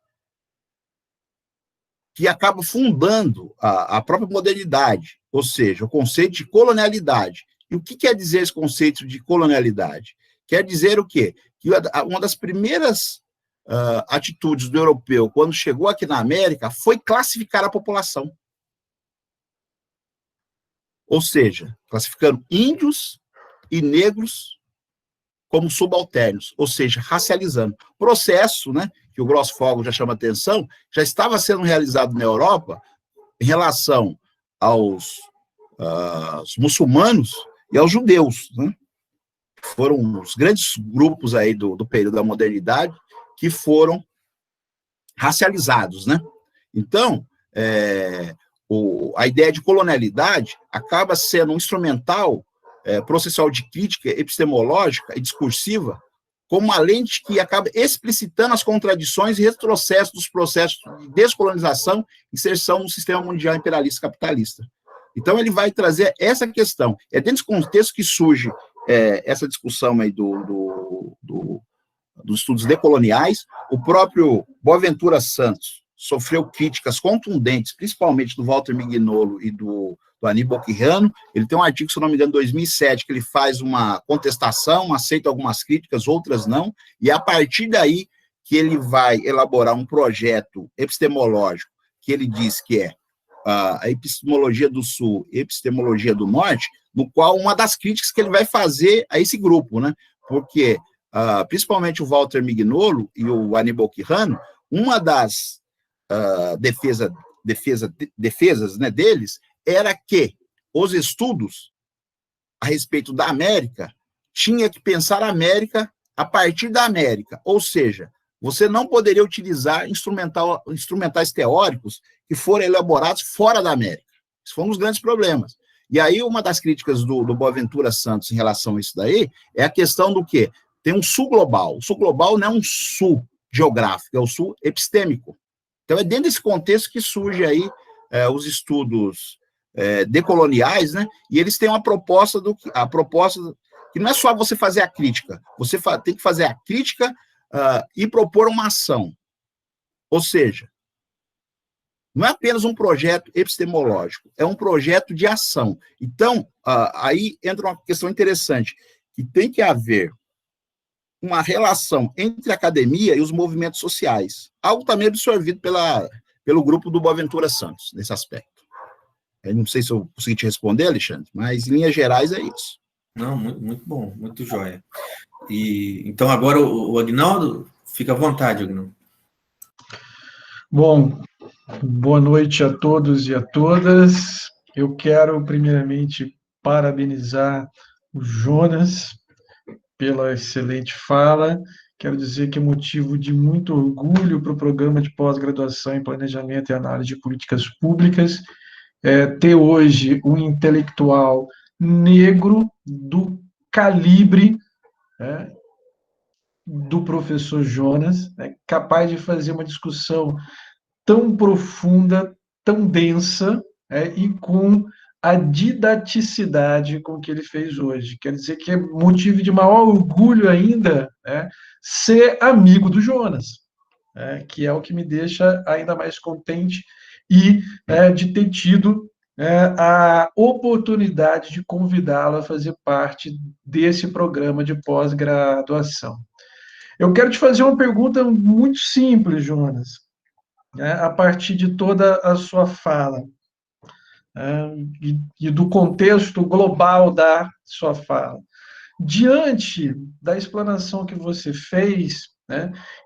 que acabam fundando a própria modernidade, ou seja, o conceito de colonialidade. E o que quer dizer esse conceito de colonialidade? Quer dizer o quê? Que uma das primeiras atitudes do europeu, quando chegou aqui na América, foi classificar a população. Ou seja, classificando índios e negros como subalternos, ou seja, racializando. Processo, né, que o Grossfogel já chama atenção, já estava sendo realizado na Europa em relação aos muçulmanos e aos judeus, né? Foram os grandes grupos aí do período da modernidade que foram racializados, né? Então, a ideia de colonialidade acaba sendo um instrumental processual de crítica epistemológica e discursiva, como uma lente que acaba explicitando as contradições e retrocessos dos processos de descolonização e inserção no sistema mundial imperialista capitalista. Então, ele vai trazer essa questão. É dentro desse contexto que surge essa discussão aí dos estudos decoloniais. O próprio Boaventura Santos sofreu críticas contundentes, principalmente do Walter Mignolo e do Aníbal Quijano. Ele tem um artigo, se não me engano, em 2007, que ele faz uma contestação, aceita algumas críticas, outras não, e a partir daí que ele vai elaborar um projeto epistemológico, que ele diz que é a epistemologia do Sul e epistemologia do Norte, no qual uma das críticas que ele vai fazer a esse grupo, né? porque principalmente o Walter Mignolo e o Aníbal Quijano, uma das defesas, né, deles era que os estudos a respeito da América tinha que pensar a América a partir da América, ou seja, você não poderia utilizar instrumentais teóricos que foram elaborados fora da América. Isso foi um dos grandes problemas. E aí, uma das críticas do Boaventura Santos em relação a isso daí é a questão do quê? Tem um sul global. O sul global não é um sul geográfico, é o sul epistêmico. Então, é dentro desse contexto que surge aí os estudos decoloniais, né? E eles têm a proposta que não é só você fazer a crítica, você tem que fazer a crítica e propor uma ação. Ou seja, não é apenas um projeto epistemológico, é um projeto de ação. Então, aí entra uma questão interessante, que tem que haver uma relação entre a academia e os movimentos sociais, algo também absorvido pelo grupo do Boaventura Santos, nesse aspecto. Eu não sei se eu consegui te responder, Alexandre, mas em linhas gerais é isso. Não, muito, muito bom, muito jóia. E, então, agora o Agnaldo, fica à vontade, Agnaldo. Bom, boa noite a todos e a todas. Eu quero, primeiramente, parabenizar o Jonas pela excelente fala. Quero dizer que é motivo de muito orgulho para o programa de pós-graduação em Planejamento e Análise de Políticas Públicas ter hoje um intelectual negro do calibre do professor Jonas, capaz de fazer uma discussão tão profunda, tão densa, e com a didaticidade com que ele fez hoje. Quer dizer que é motivo de maior orgulho ainda ser amigo do Jonas, que é o que me deixa ainda mais contente e de ter tido a oportunidade de convidá-lo a fazer parte desse programa de pós-graduação. Eu quero te fazer uma pergunta muito simples, Jonas, a partir de toda a sua fala e do contexto global da sua fala. Diante da explanação que você fez,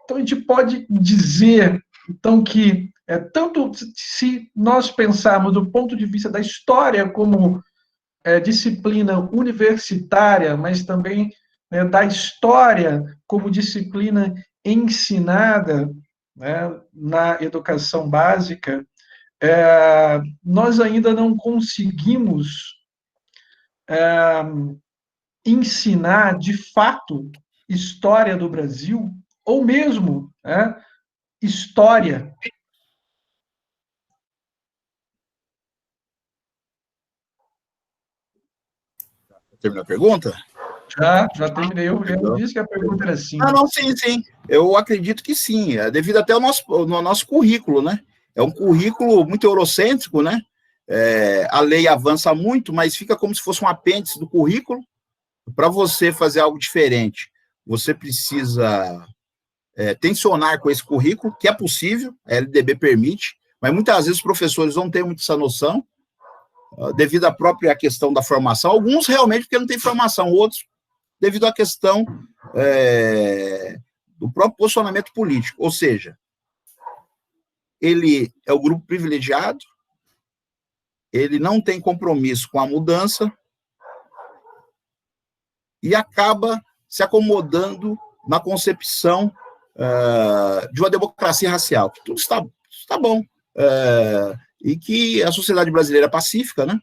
então a gente pode dizer então, que tanto se nós pensarmos do ponto de vista da história como disciplina universitária, mas também da história como disciplina ensinada na educação básica, nós ainda não conseguimos ensinar, de fato, história do Brasil, ou mesmo história. Terminou a pergunta? Já terminei. Eu disse que a pergunta era sim. Não, sim. Eu acredito que sim. É devido até ao nosso currículo, né? É um currículo muito eurocêntrico, né? A lei avança muito, mas fica como se fosse um apêndice do currículo. Para você fazer algo diferente, você precisa tensionar com esse currículo, que é possível, a LDB permite, mas muitas vezes os professores não têm muito essa noção, devido à própria questão da formação, alguns realmente porque não têm formação, outros devido à questão do próprio posicionamento político, ou seja, ele é o grupo privilegiado, ele não tem compromisso com a mudança e acaba se acomodando na concepção de uma democracia racial, que tudo está bom, e que a sociedade brasileira é pacífica, né?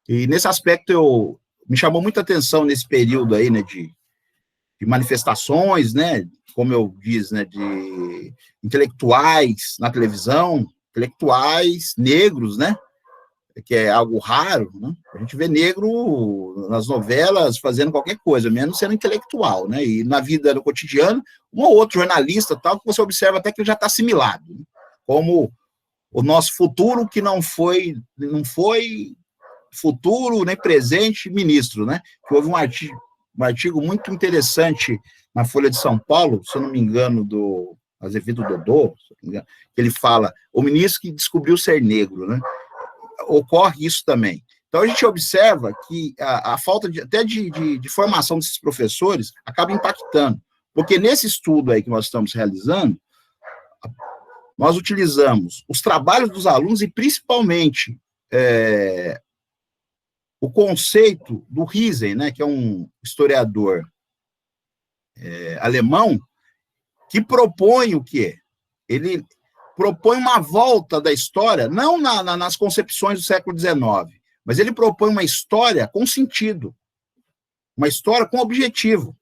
E nesse aspecto me chamou muita atenção nesse período aí, né, de manifestações, né, como eu disse, né, de intelectuais na televisão, intelectuais negros, né, que é algo raro, né? A gente vê negro nas novelas fazendo qualquer coisa, menos sendo intelectual, né? E na vida, no cotidiano, um ou outro jornalista, tal, que você observa até que ele já está assimilado, né? Como o nosso futuro, que não foi futuro nem presente ministro, né? Que houve um artigo muito interessante na Folha de São Paulo, se eu não me engano, do Azevedo Dodô, que ele fala, o ministro que descobriu ser negro, né? Ocorre isso também. Então, a gente observa que a falta até de formação desses professores acaba impactando, porque nesse estudo aí que nós estamos realizando, nós utilizamos os trabalhos dos alunos e, principalmente, o conceito do Riesen, né, que é um historiador alemão, que propõe o quê? Ele propõe uma volta da história, não nas concepções do século XIX, mas ele propõe uma história com sentido, uma história com objetivo,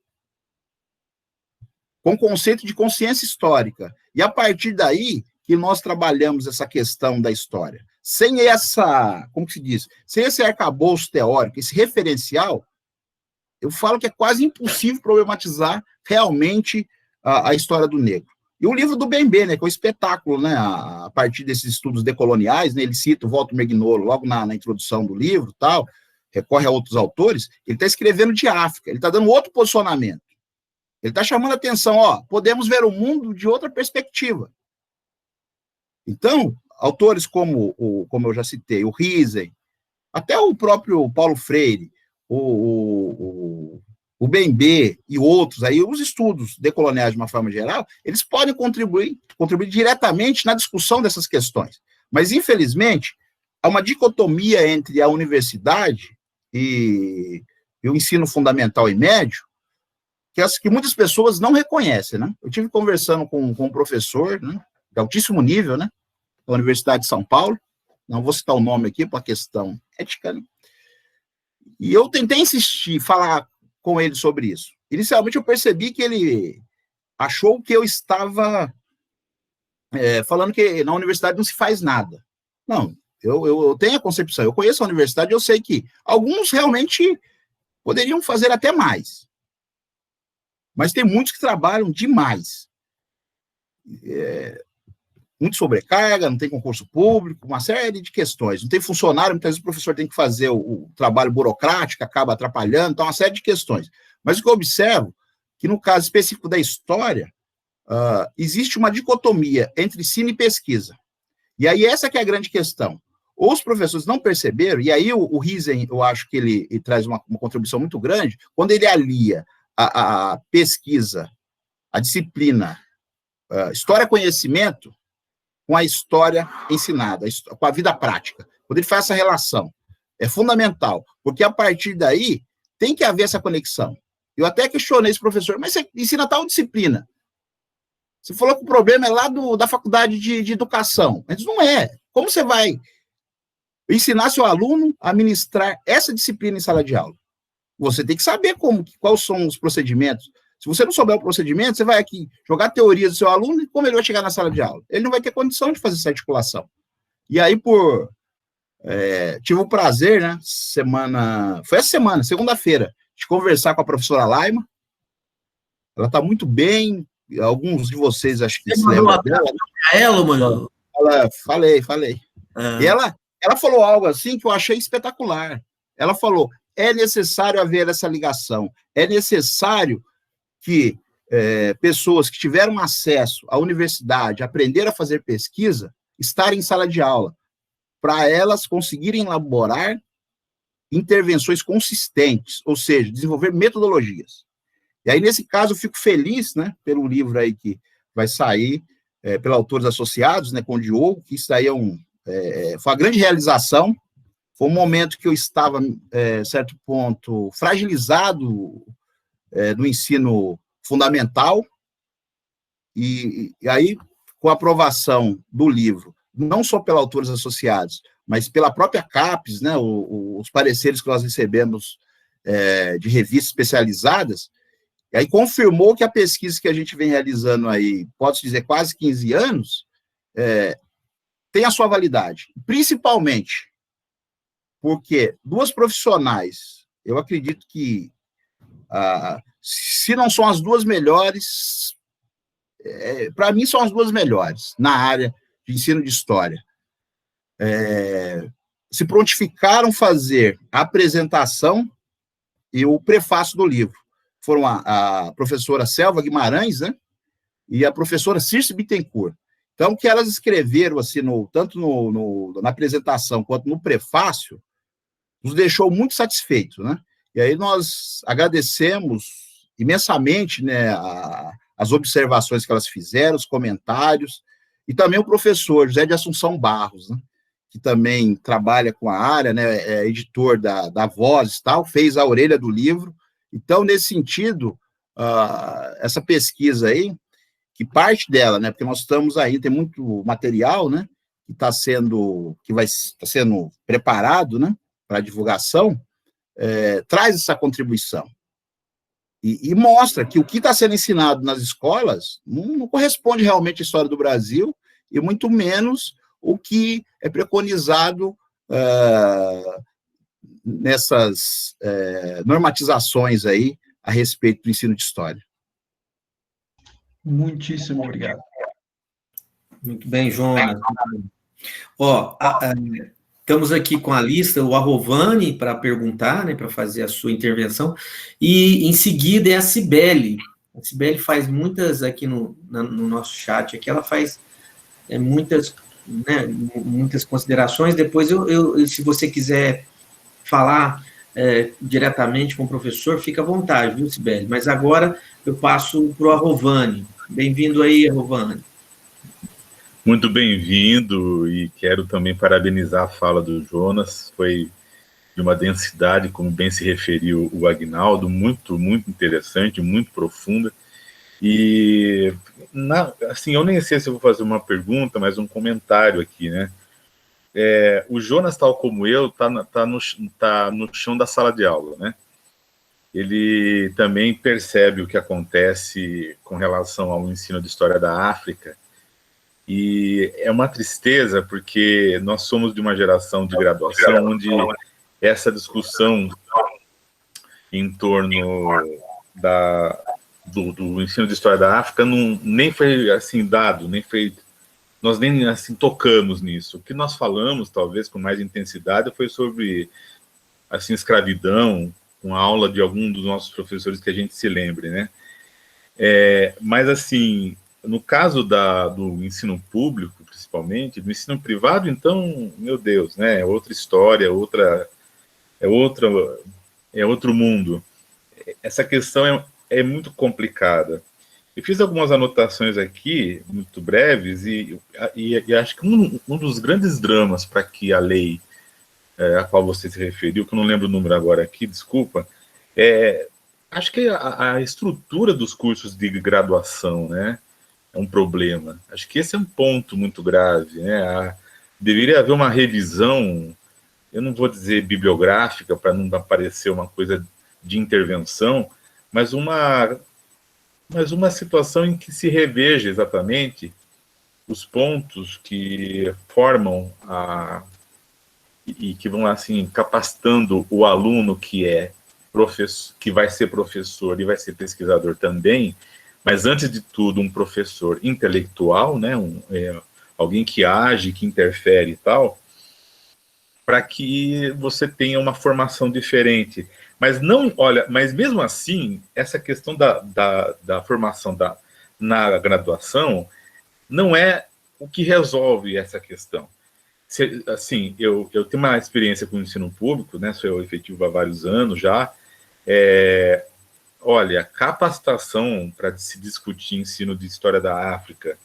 com conceito de consciência histórica. E a partir daí que nós trabalhamos essa questão da história. Sem essa, como que se diz? Sem esse arcabouço teórico, esse referencial, eu falo que é quase impossível problematizar realmente a história do negro. E o livro do Bembe, né, que é um espetáculo, né, a partir desses estudos decoloniais, né, ele cita o Walter Mignolo logo na introdução do livro, tal, recorre a outros autores, ele está escrevendo de África, ele está dando outro posicionamento. Ele está chamando a atenção, podemos ver o mundo de outra perspectiva. Então, autores como eu já citei, o Riesen, até o próprio Paulo Freire, o Bembe e outros, aí os estudos decoloniais de uma forma geral, eles podem contribuir diretamente na discussão dessas questões. Mas, infelizmente, há uma dicotomia entre a universidade e o ensino fundamental e médio, que muitas pessoas não reconhecem, né? Eu tive conversando com um professor, né, de altíssimo nível, né, da Universidade de São Paulo, não vou citar o nome aqui por uma questão ética, né? E eu tentei insistir, falar com ele sobre isso. Inicialmente eu percebi que ele achou que eu estava falando que na universidade não se faz nada. Não, eu tenho a concepção, eu conheço a universidade, eu sei que alguns realmente poderiam fazer até mais. Mas tem muitos que trabalham demais. Muito sobrecarga, não tem concurso público, uma série de questões. Não tem funcionário, muitas vezes o professor tem que fazer o trabalho burocrático, acaba atrapalhando, então uma série de questões. Mas o que eu observo, que no caso específico da história, existe uma dicotomia entre ensino e pesquisa. E aí essa que é a grande questão. Ou os professores não perceberam, e aí o Riesen, eu acho que ele traz uma contribuição muito grande, quando ele alia a pesquisa, a disciplina, história-conhecimento, com a história ensinada, com a vida prática. Quando ele faz essa relação, é fundamental, porque a partir daí tem que haver essa conexão. Eu até questionei esse professor, mas você ensina tal disciplina. Você falou que o problema é lá da faculdade de educação, mas não é. Como você vai ensinar seu aluno a ministrar essa disciplina em sala de aula? Você tem que saber quais são os procedimentos. Se você não souber o procedimento, você vai aqui jogar teorias do seu aluno e como ele vai chegar na sala de aula? Ele não vai ter condição de fazer essa articulação. E aí, tive o prazer, né, foi essa semana, segunda-feira, de conversar com a professora Laima. Ela está muito bem, alguns de vocês acho que se lembram dela. Ela, mano? Falei. E ela falou algo assim que eu achei espetacular. Ela falou, é necessário haver essa ligação, é necessário que pessoas que tiveram acesso à universidade, aprenderam a fazer pesquisa, estarem em sala de aula, para elas conseguirem elaborar intervenções consistentes, ou seja, desenvolver metodologias. E aí, nesse caso, eu fico feliz, né, pelo livro aí que vai sair, pela Autores Associados, né, com o Diogo, que isso aí foi uma grande realização, foi um momento que eu estava, certo ponto, fragilizado no ensino fundamental, e aí, com a aprovação do livro, não só pela Autores Associados, mas pela própria CAPES, né, os pareceres que nós recebemos de revistas especializadas, e aí confirmou que a pesquisa que a gente vem realizando aí, pode-se dizer, quase 15 anos, tem a sua validade, principalmente porque duas profissionais, eu acredito que se não são as duas melhores, para mim são as duas melhores na área de ensino de história. Se prontificaram fazer a apresentação e o prefácio do livro. Foram a professora Selva Guimarães, né, e a professora Circe Bittencourt. Então, o que elas escreveram, assim, tanto na apresentação quanto no prefácio, nos deixou muito satisfeitos, né? E aí nós agradecemos imensamente, né, as observações que elas fizeram, os comentários, e também o professor José de Assunção Barros, né, que também trabalha com a área, né, é editor da Voz e tal, fez a orelha do livro. Então, nesse sentido, essa pesquisa aí, que parte dela, né, porque nós estamos aí, tem muito material, né, que vai estar sendo preparado, né, para divulgação, traz essa contribuição. E mostra que o que está sendo ensinado nas escolas não corresponde realmente à história do Brasil, e muito menos o que é preconizado nessas normatizações aí a respeito do ensino de história. Muitíssimo obrigado. Muito bem, Jonas. Ó, estamos aqui com a lista, o Arrovani para perguntar, né, para fazer a sua intervenção, e em seguida é a Cibele. A Cibele faz muitas aqui no nosso chat, aqui ela faz muitas, né, muitas considerações. Depois, se você quiser falar diretamente com o professor, fica à vontade, viu, Cibele? Mas agora eu passo para o Arrovani. Bem-vindo aí, Arrovani. Muito bem-vindo, e quero também parabenizar a fala do Jonas, foi de uma densidade, como bem se referiu o Aguinaldo, muito, muito interessante, muito profunda, e, assim, eu nem sei se eu vou fazer uma pergunta, mas um comentário aqui, né? O Jonas, tal como eu, tá no chão da sala de aula, né? Ele também percebe o que acontece com relação ao ensino de história da África, e é uma tristeza, porque nós somos de uma geração de graduação onde essa discussão em torno do ensino de história da África nem foi assim dado, nós nem assim tocamos nisso. O que nós falamos, talvez com mais intensidade, foi sobre assim escravidão, com a aula de algum dos nossos professores que a gente se lembre, né? Mas assim, no caso do ensino público, principalmente, do ensino privado, então, meu Deus, né? É outra história, é outro mundo. Essa questão é muito complicada. Eu fiz algumas anotações aqui, muito breves, e acho que um dos grandes dramas para que a lei a qual você se referiu, que eu não lembro o número agora aqui, desculpa, acho que a estrutura dos cursos de graduação, né, é um problema. Acho que esse é um ponto muito grave, né? Deveria haver uma revisão, eu não vou dizer bibliográfica, para não parecer uma coisa de intervenção, mas uma situação em que se reveja exatamente os pontos que formam e que vão assim capacitando o aluno que vai ser professor e vai ser pesquisador também, mas antes de tudo um professor intelectual, né, alguém que age, que interfere e tal, para que você tenha uma formação diferente. Mas mas mesmo assim, essa questão da formação na graduação não é o que resolve essa questão. Assim, eu tenho uma experiência com o ensino público, né, sou efetivo há vários anos já. Olha, capacitação para se discutir ensino de história da África,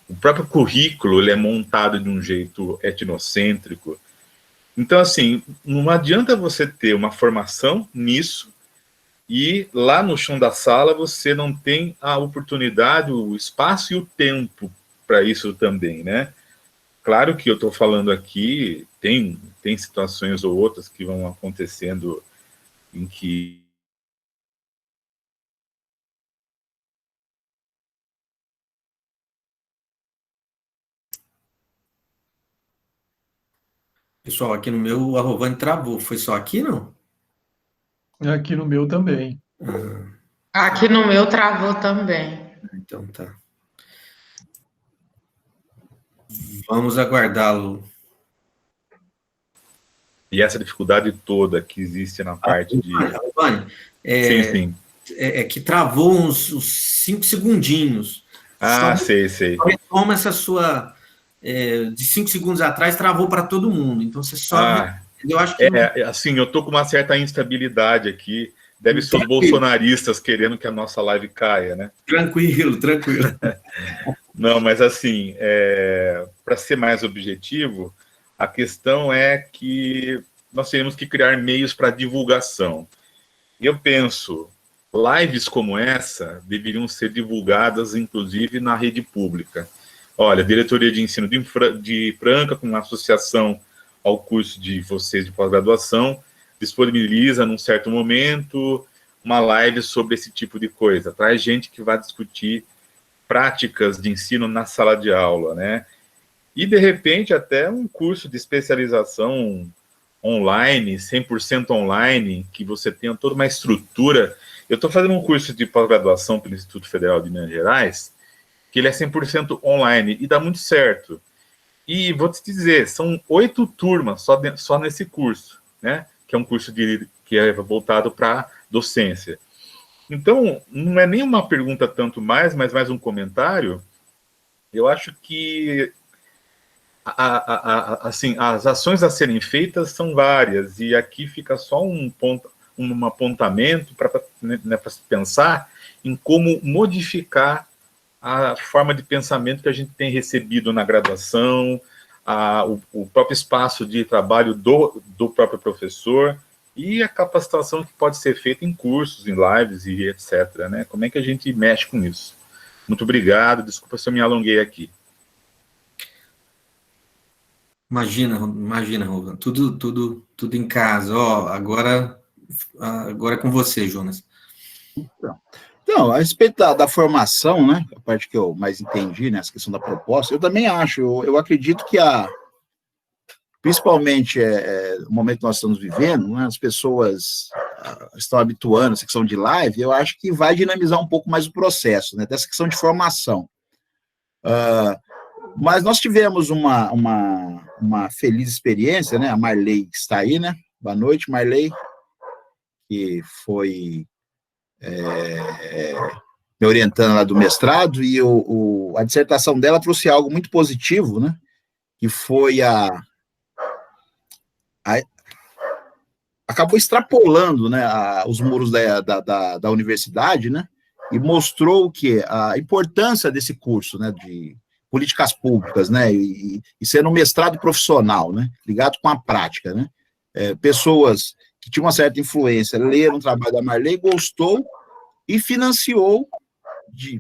o próprio currículo ele é montado de um jeito etnocêntrico. Então, assim, não adianta você ter uma formação nisso e lá no chão da sala você não tem a oportunidade, o espaço e o tempo para isso também, né? Claro que eu estou falando aqui, tem situações ou outras que vão acontecendo em que Pessoal, aqui no meu, o Arrovani travou. Foi só aqui, não? Aqui no meu também. Aqui no meu travou também. Então tá. Vamos aguardá-lo. E essa dificuldade toda que existe na parte de... Arrovani, sim. Que travou uns 5 segundinhos. Sei. Retoma essa sua de 5 segundos atrás travou para todo mundo. Então, você só... eu acho que... assim, eu estou com uma certa instabilidade aqui. Deve ser os bolsonaristas querendo que a nossa live caia, né? Tranquilo. Não, mas assim, para ser mais objetivo, a questão é que nós temos que criar meios para divulgação. E eu penso, lives como essa deveriam ser divulgadas, inclusive, na rede pública. Olha, a Diretoria de Ensino de Franca, com uma associação ao curso de vocês de pós-graduação, disponibiliza, num certo momento, uma live sobre esse tipo de coisa. Traz gente que vai discutir práticas de ensino na sala de aula, né? E, de repente, até um curso de especialização online, 100% online, que você tenha toda uma estrutura. Eu estou fazendo um curso de pós-graduação pelo Instituto Federal de Minas Gerais, que ele é 100% online, e dá muito certo. E vou te dizer, são 8 turmas só nesse curso, né? Que é um curso que é voltado para docência. Então, não é nem uma pergunta tanto mais, mas mais um comentário. Eu acho que assim, as ações a serem feitas são várias, e aqui fica só um apontamento para se pensar em como modificar a forma de pensamento que a gente tem recebido na graduação, o próprio espaço de trabalho do próprio professor, e a capacitação que pode ser feita em cursos, em lives e etc., né? Como é que a gente mexe com isso? Muito obrigado, desculpa se eu me alonguei aqui. Imagina, Rovan, tudo em casa. Agora é com você, Jonas. Então, a respeito da formação, né, a parte que eu mais entendi, né, essa questão da proposta, eu também acho, eu acredito que principalmente no momento que nós estamos vivendo, né, as pessoas estão habituando a essa questão de live, eu acho que vai dinamizar um pouco mais o processo, né, dessa questão de formação. Mas nós tivemos uma feliz experiência, né, a Marley está aí, né, boa noite, Marley, que foi me orientando lá do mestrado, e a dissertação dela trouxe algo muito positivo, né, que foi acabou extrapolando, né, os muros da universidade, né, e mostrou que a importância desse curso, né, de políticas públicas, né, e sendo um mestrado profissional, né, ligado com a prática, né, pessoas que tinham uma certa influência leram o trabalho da Marley, gostou e financiou,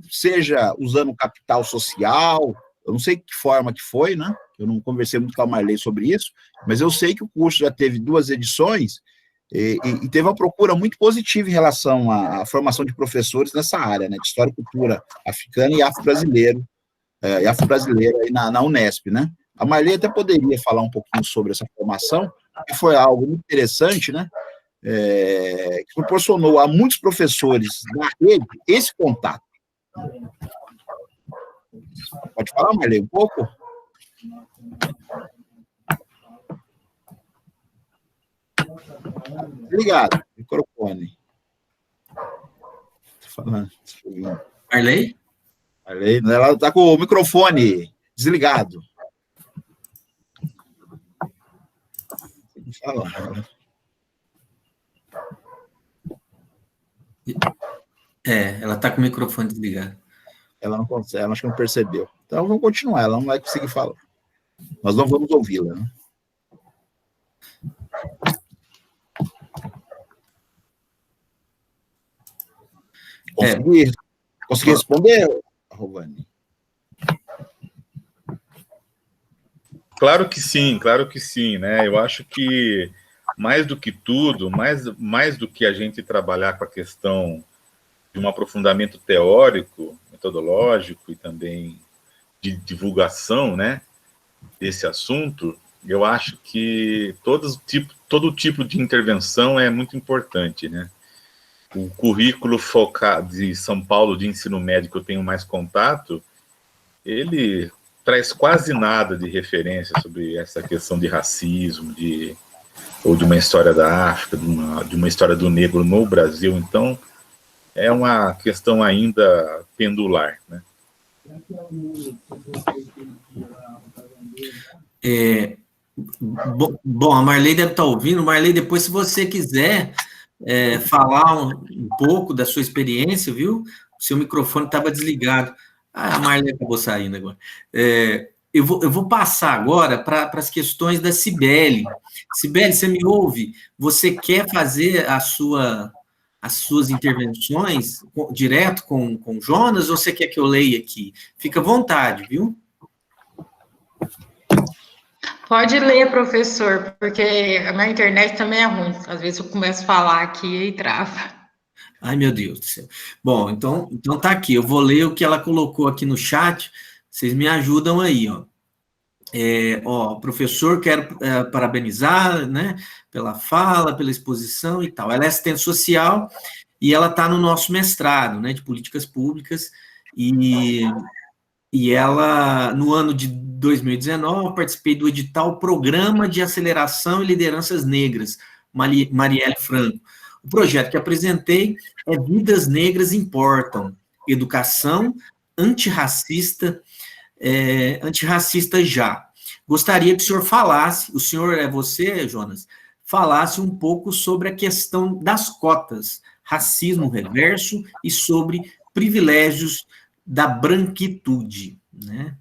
seja usando capital social, eu não sei que forma que foi, né, eu não conversei muito com a Marley sobre isso, mas eu sei que o curso já teve 2 edições e teve uma procura muito positiva em relação à formação de professores nessa área, né, de história e cultura africana e afro-brasileiro aí na Unesp, né. A Marley até poderia falar um pouquinho sobre essa formação, que foi algo muito interessante, né, que proporcionou a muitos professores da rede esse contato. Pode falar, Marley, um pouco? Obrigado, microfone. Falando. Marley? Ela está com o microfone desligado. Fala. Ela está com o microfone desligado. Ela não consegue, ela acho que não percebeu. Então, vamos continuar, ela não vai conseguir falar. Nós não vamos ouvi-la, né? Consegui responder, Rovani? Claro que sim, né? Eu acho que mais do que tudo, mais do que a gente trabalhar com a questão de um aprofundamento teórico, metodológico e também de divulgação, né, desse assunto, eu acho que todo tipo de intervenção é muito importante, né? O currículo focado de São Paulo de ensino médio que eu tenho mais contato, ele traz quase nada de referência sobre essa questão de racismo, ou de uma história da África, de uma história do negro no Brasil. Então, é uma questão ainda pendular, né? Bom, a Marley deve estar ouvindo. Marley, depois, se você quiser falar um pouco da sua experiência, viu? O seu microfone estava desligado. A Marley acabou saindo agora. Eu vou passar agora para as questões da Cibele. Cibele, você me ouve? Você quer fazer as suas intervenções direto com o Jonas, ou você quer que eu leia aqui? Fica à vontade, viu? Pode ler, professor, porque a minha internet também é ruim. Às vezes eu começo a falar aqui e trava. Ai, meu Deus do céu. Bom, então tá aqui. Eu vou ler o que ela colocou aqui no chat. Vocês me ajudam aí, ó. Professor, quero parabenizar, né, pela fala, pela exposição e tal. Ela é assistente social e ela está no nosso mestrado, né, de políticas públicas, e ela, no ano de 2019, participei do edital Programa de Aceleração e Lideranças Negras, Marielle Franco. O projeto que apresentei é Vidas Negras Importam, Educação Antirracista já. Gostaria que o senhor falasse, o senhor é você, Jonas, falasse um pouco sobre a questão das cotas, racismo reverso e sobre privilégios da branquitude, né?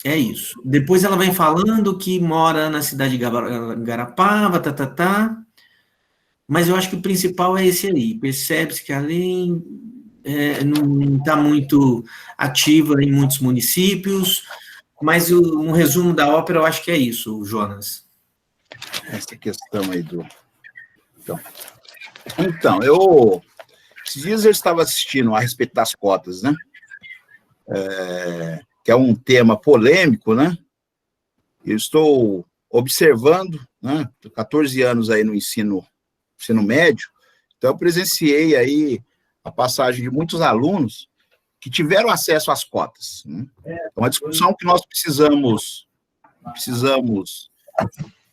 É isso. Depois ela vem falando que mora na cidade de Garapava, mas eu acho que o principal é esse aí. Percebe-se que a lei não está muito ativa em muitos municípios, mas um resumo da ópera eu acho que é isso, Jonas. Essa questão aí do... Então, esses dias eu estava assistindo a respeito das cotas, né? Que é um tema polêmico, né? Eu estou observando, né? Tô 14 anos aí no ensino médio, então eu presenciei aí a passagem de muitos alunos que tiveram acesso às cotas, né? É uma discussão que nós precisamos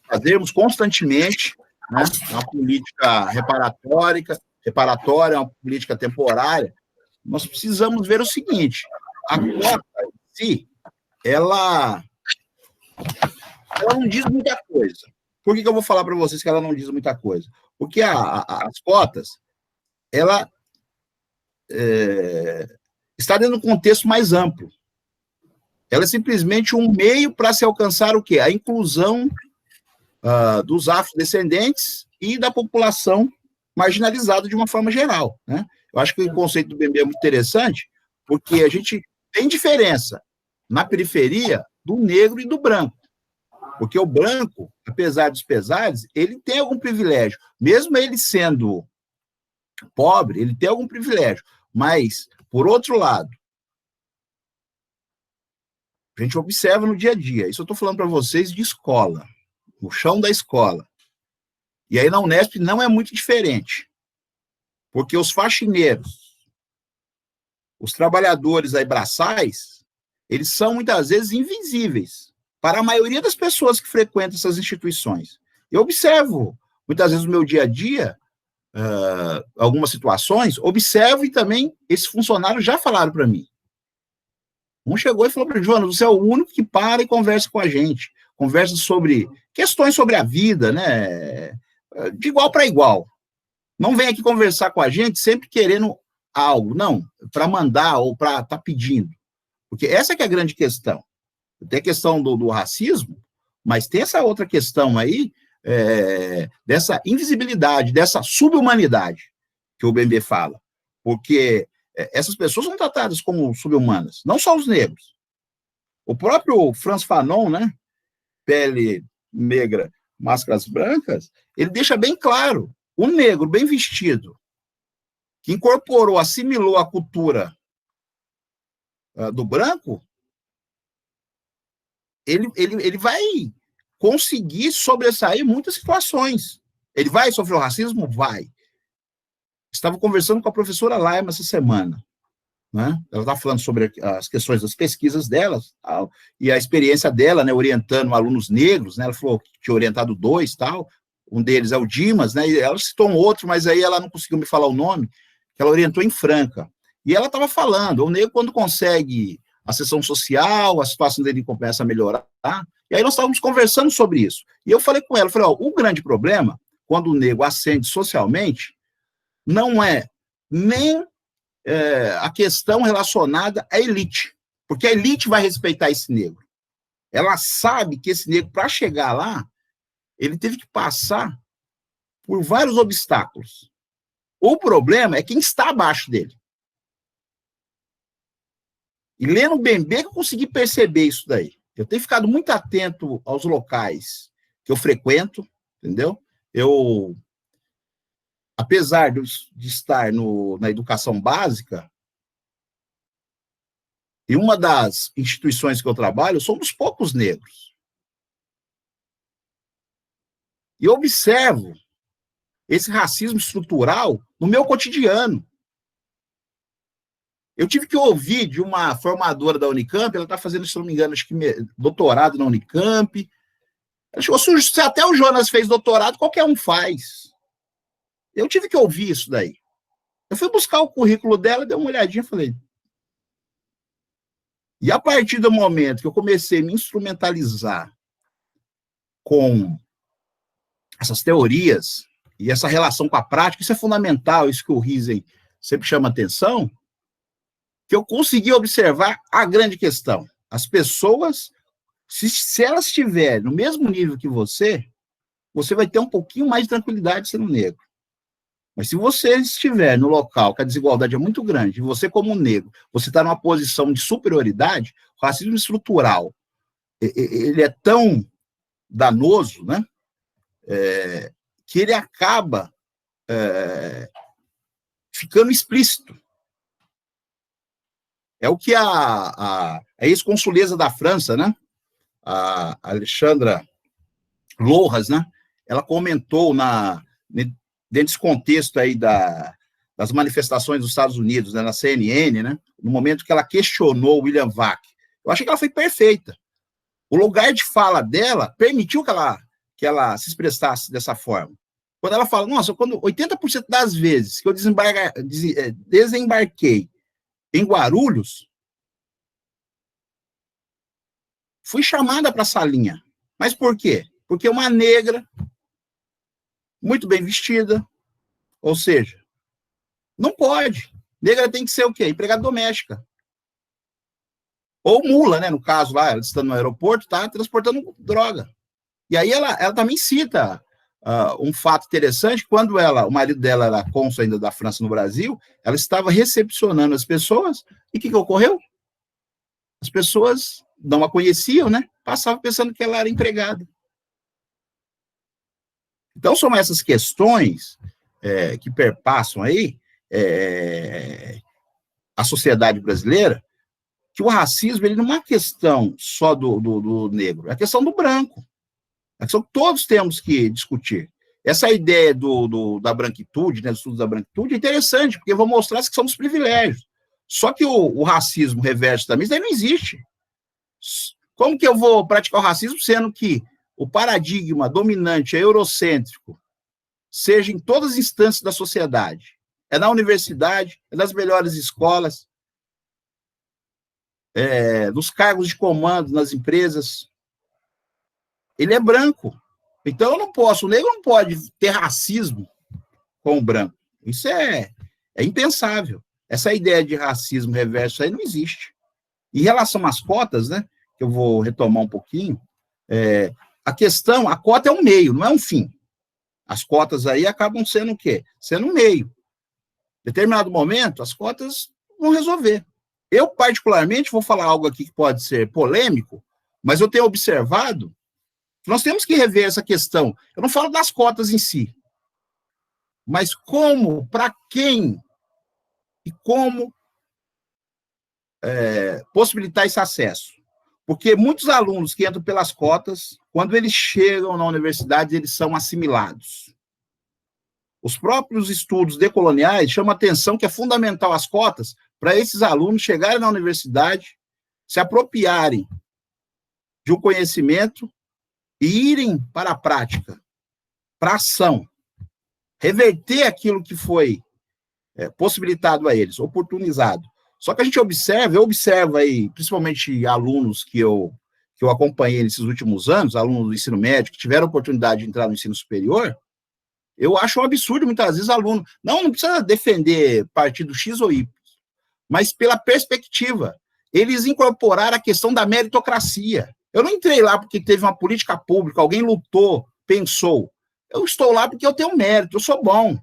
fazermos constantemente, né? Uma política reparatória, uma política temporária. Nós precisamos ver o seguinte: a cota em si, ela não diz muita coisa. Por que eu vou falar para vocês que ela não diz muita coisa? Porque as cotas, ela está dentro de um contexto mais amplo. Ela é simplesmente um meio para se alcançar o quê? A inclusão dos afrodescendentes e da população marginalizada de uma forma geral, né? Eu acho que o conceito do BMB é muito interessante, porque a gente tem diferença na periferia do negro e do branco. Porque o branco, apesar dos pesares, ele tem algum privilégio. Mesmo ele sendo pobre, ele tem algum privilégio. Mas, por outro lado, a gente observa no dia a dia. Isso eu estou falando para vocês de escola, no chão da escola. E aí na Unesp não é muito diferente. Porque os faxineiros, os trabalhadores aí braçais, eles são muitas vezes invisíveis para a maioria das pessoas que frequentam essas instituições. Eu observo, muitas vezes no meu dia a dia, algumas situações, observo e também esses funcionários já falaram para mim. Um chegou e falou para mim: Jonas, você é o único que para e conversa com a gente, conversa sobre questões sobre a vida, né? De igual para igual. Não vem aqui conversar com a gente sempre querendo algo, não, para mandar ou para estar pedindo. Porque essa que é a grande questão. Tem a questão do racismo, mas tem essa outra questão aí, dessa invisibilidade, dessa subhumanidade que o BMB fala. Porque essas pessoas são tratadas como subhumanas, não só os negros. O próprio Frantz Fanon, né, Pele Negra, Máscaras Brancas, ele deixa bem claro: o negro bem vestido, que incorporou, assimilou a cultura do branco, ele vai conseguir sobressair muitas situações. Ele vai sofrer o racismo? Vai. Estava conversando com a professora Laima essa semana, né? Ela estava falando sobre as questões das pesquisas delas, tal, e a experiência dela, né, orientando alunos negros, né? Ela falou que tinha orientado 2, tal. Um deles é o Dimas, né? E ela citou um outro, mas aí ela não conseguiu me falar o nome, que ela orientou em Franca. E ela estava falando: o negro, quando consegue ascensão social, a situação dele começa a melhorar, e aí nós estávamos conversando sobre isso. E eu falei com ela, falei, ó, o grande problema, quando o negro ascende socialmente, não é nem a questão relacionada à elite, porque a elite vai respeitar esse negro. Ela sabe que esse negro, para chegar lá, ele teve que passar por vários obstáculos. O problema é quem está abaixo dele. E lendo Bembe, que eu consegui perceber isso daí. Eu tenho ficado muito atento aos locais que eu frequento, entendeu? Eu, apesar de estar na educação básica, e uma das instituições que eu trabalho, eu sou um dos poucos negros. E eu observo esse racismo estrutural no meu cotidiano. Eu tive que ouvir de uma formadora da Unicamp, ela está fazendo, se não me engano, acho que doutorado na Unicamp. Ela chegou, se até o Jonas fez doutorado, qualquer um faz. Eu tive que ouvir isso daí. Eu fui buscar o currículo dela, dei uma olhadinha e falei... E a partir do momento que eu comecei a me instrumentalizar com essas teorias e essa relação com a prática, isso é fundamental, isso que o Riesen sempre chama atenção, que eu consegui observar a grande questão. As pessoas, se elas estiverem no mesmo nível que você vai ter um pouquinho mais de tranquilidade sendo negro. Mas se você estiver no local que a desigualdade é muito grande, e você como negro, você está numa posição de superioridade, o racismo estrutural, ele é tão danoso, né, que ele acaba ficando explícito. É o que a ex-consuleza da França, né, a Alexandra Lohras, né, ela comentou dentro desse contexto aí das manifestações dos Estados Unidos, né, na CNN, né, no momento que ela questionou o William Vac. Eu achei que ela foi perfeita. O lugar de fala dela permitiu que ela se expressasse dessa forma. Quando ela fala, nossa, 80% das vezes que eu desembarquei em Guarulhos, fui chamada para a salinha. Mas por quê? Porque uma negra, muito bem vestida, ou seja, não pode. Negra tem que ser o quê? Empregada doméstica. Ou mula, né? No caso lá, ela está no aeroporto, está transportando droga. E aí ela também cita um fato interessante, quando o marido dela era cônsul ainda da França no Brasil, ela estava recepcionando as pessoas, e o que ocorreu? As pessoas não a conheciam, né? Passavam pensando que ela era empregada. Então, são essas questões que perpassam aí a sociedade brasileira, que o racismo ele não é uma questão só do negro, é a questão do branco. É a questão que todos temos que discutir. Essa ideia da branquitude, né, do estudo da branquitude, é interessante, porque eu vou mostrar que são os privilégios. Só que o racismo reverso também, isso daí não existe. Como que eu vou praticar o racismo, sendo que o paradigma dominante, eurocêntrico, seja em todas as instâncias da sociedade? É na universidade, é nas melhores escolas, nos cargos de comando, nas empresas. Ele é branco. Então, eu não posso, o negro não pode ter racismo com o branco. Isso é impensável. Essa ideia de racismo reverso aí não existe. Em relação às cotas, né, que eu vou retomar um pouquinho, a cota é um meio, não é um fim. As cotas aí acabam sendo o quê? Sendo um meio. Em determinado momento, as cotas vão resolver. Eu, particularmente, vou falar algo aqui que pode ser polêmico, mas eu tenho observado que nós temos que rever essa questão. Eu não falo das cotas em si, mas como, para quem e como possibilitar esse acesso. Porque muitos alunos que entram pelas cotas, quando eles chegam na universidade, eles são assimilados. Os próprios estudos decoloniais chamam a atenção que é fundamental as cotas para esses alunos chegarem na universidade, se apropriarem de um conhecimento e irem para a prática, para a ação, reverter aquilo que foi possibilitado a eles, oportunizado. Só que a gente observa, eu observo aí, principalmente alunos que eu acompanhei nesses últimos anos, alunos do ensino médio, que tiveram oportunidade de entrar no ensino superior, eu acho um absurdo, muitas vezes, aluno, não precisa defender partido X ou Y, mas pela perspectiva, eles incorporaram a questão da meritocracia. Eu não entrei lá porque teve uma política pública, alguém lutou, pensou. Eu estou lá porque eu tenho mérito, eu sou bom,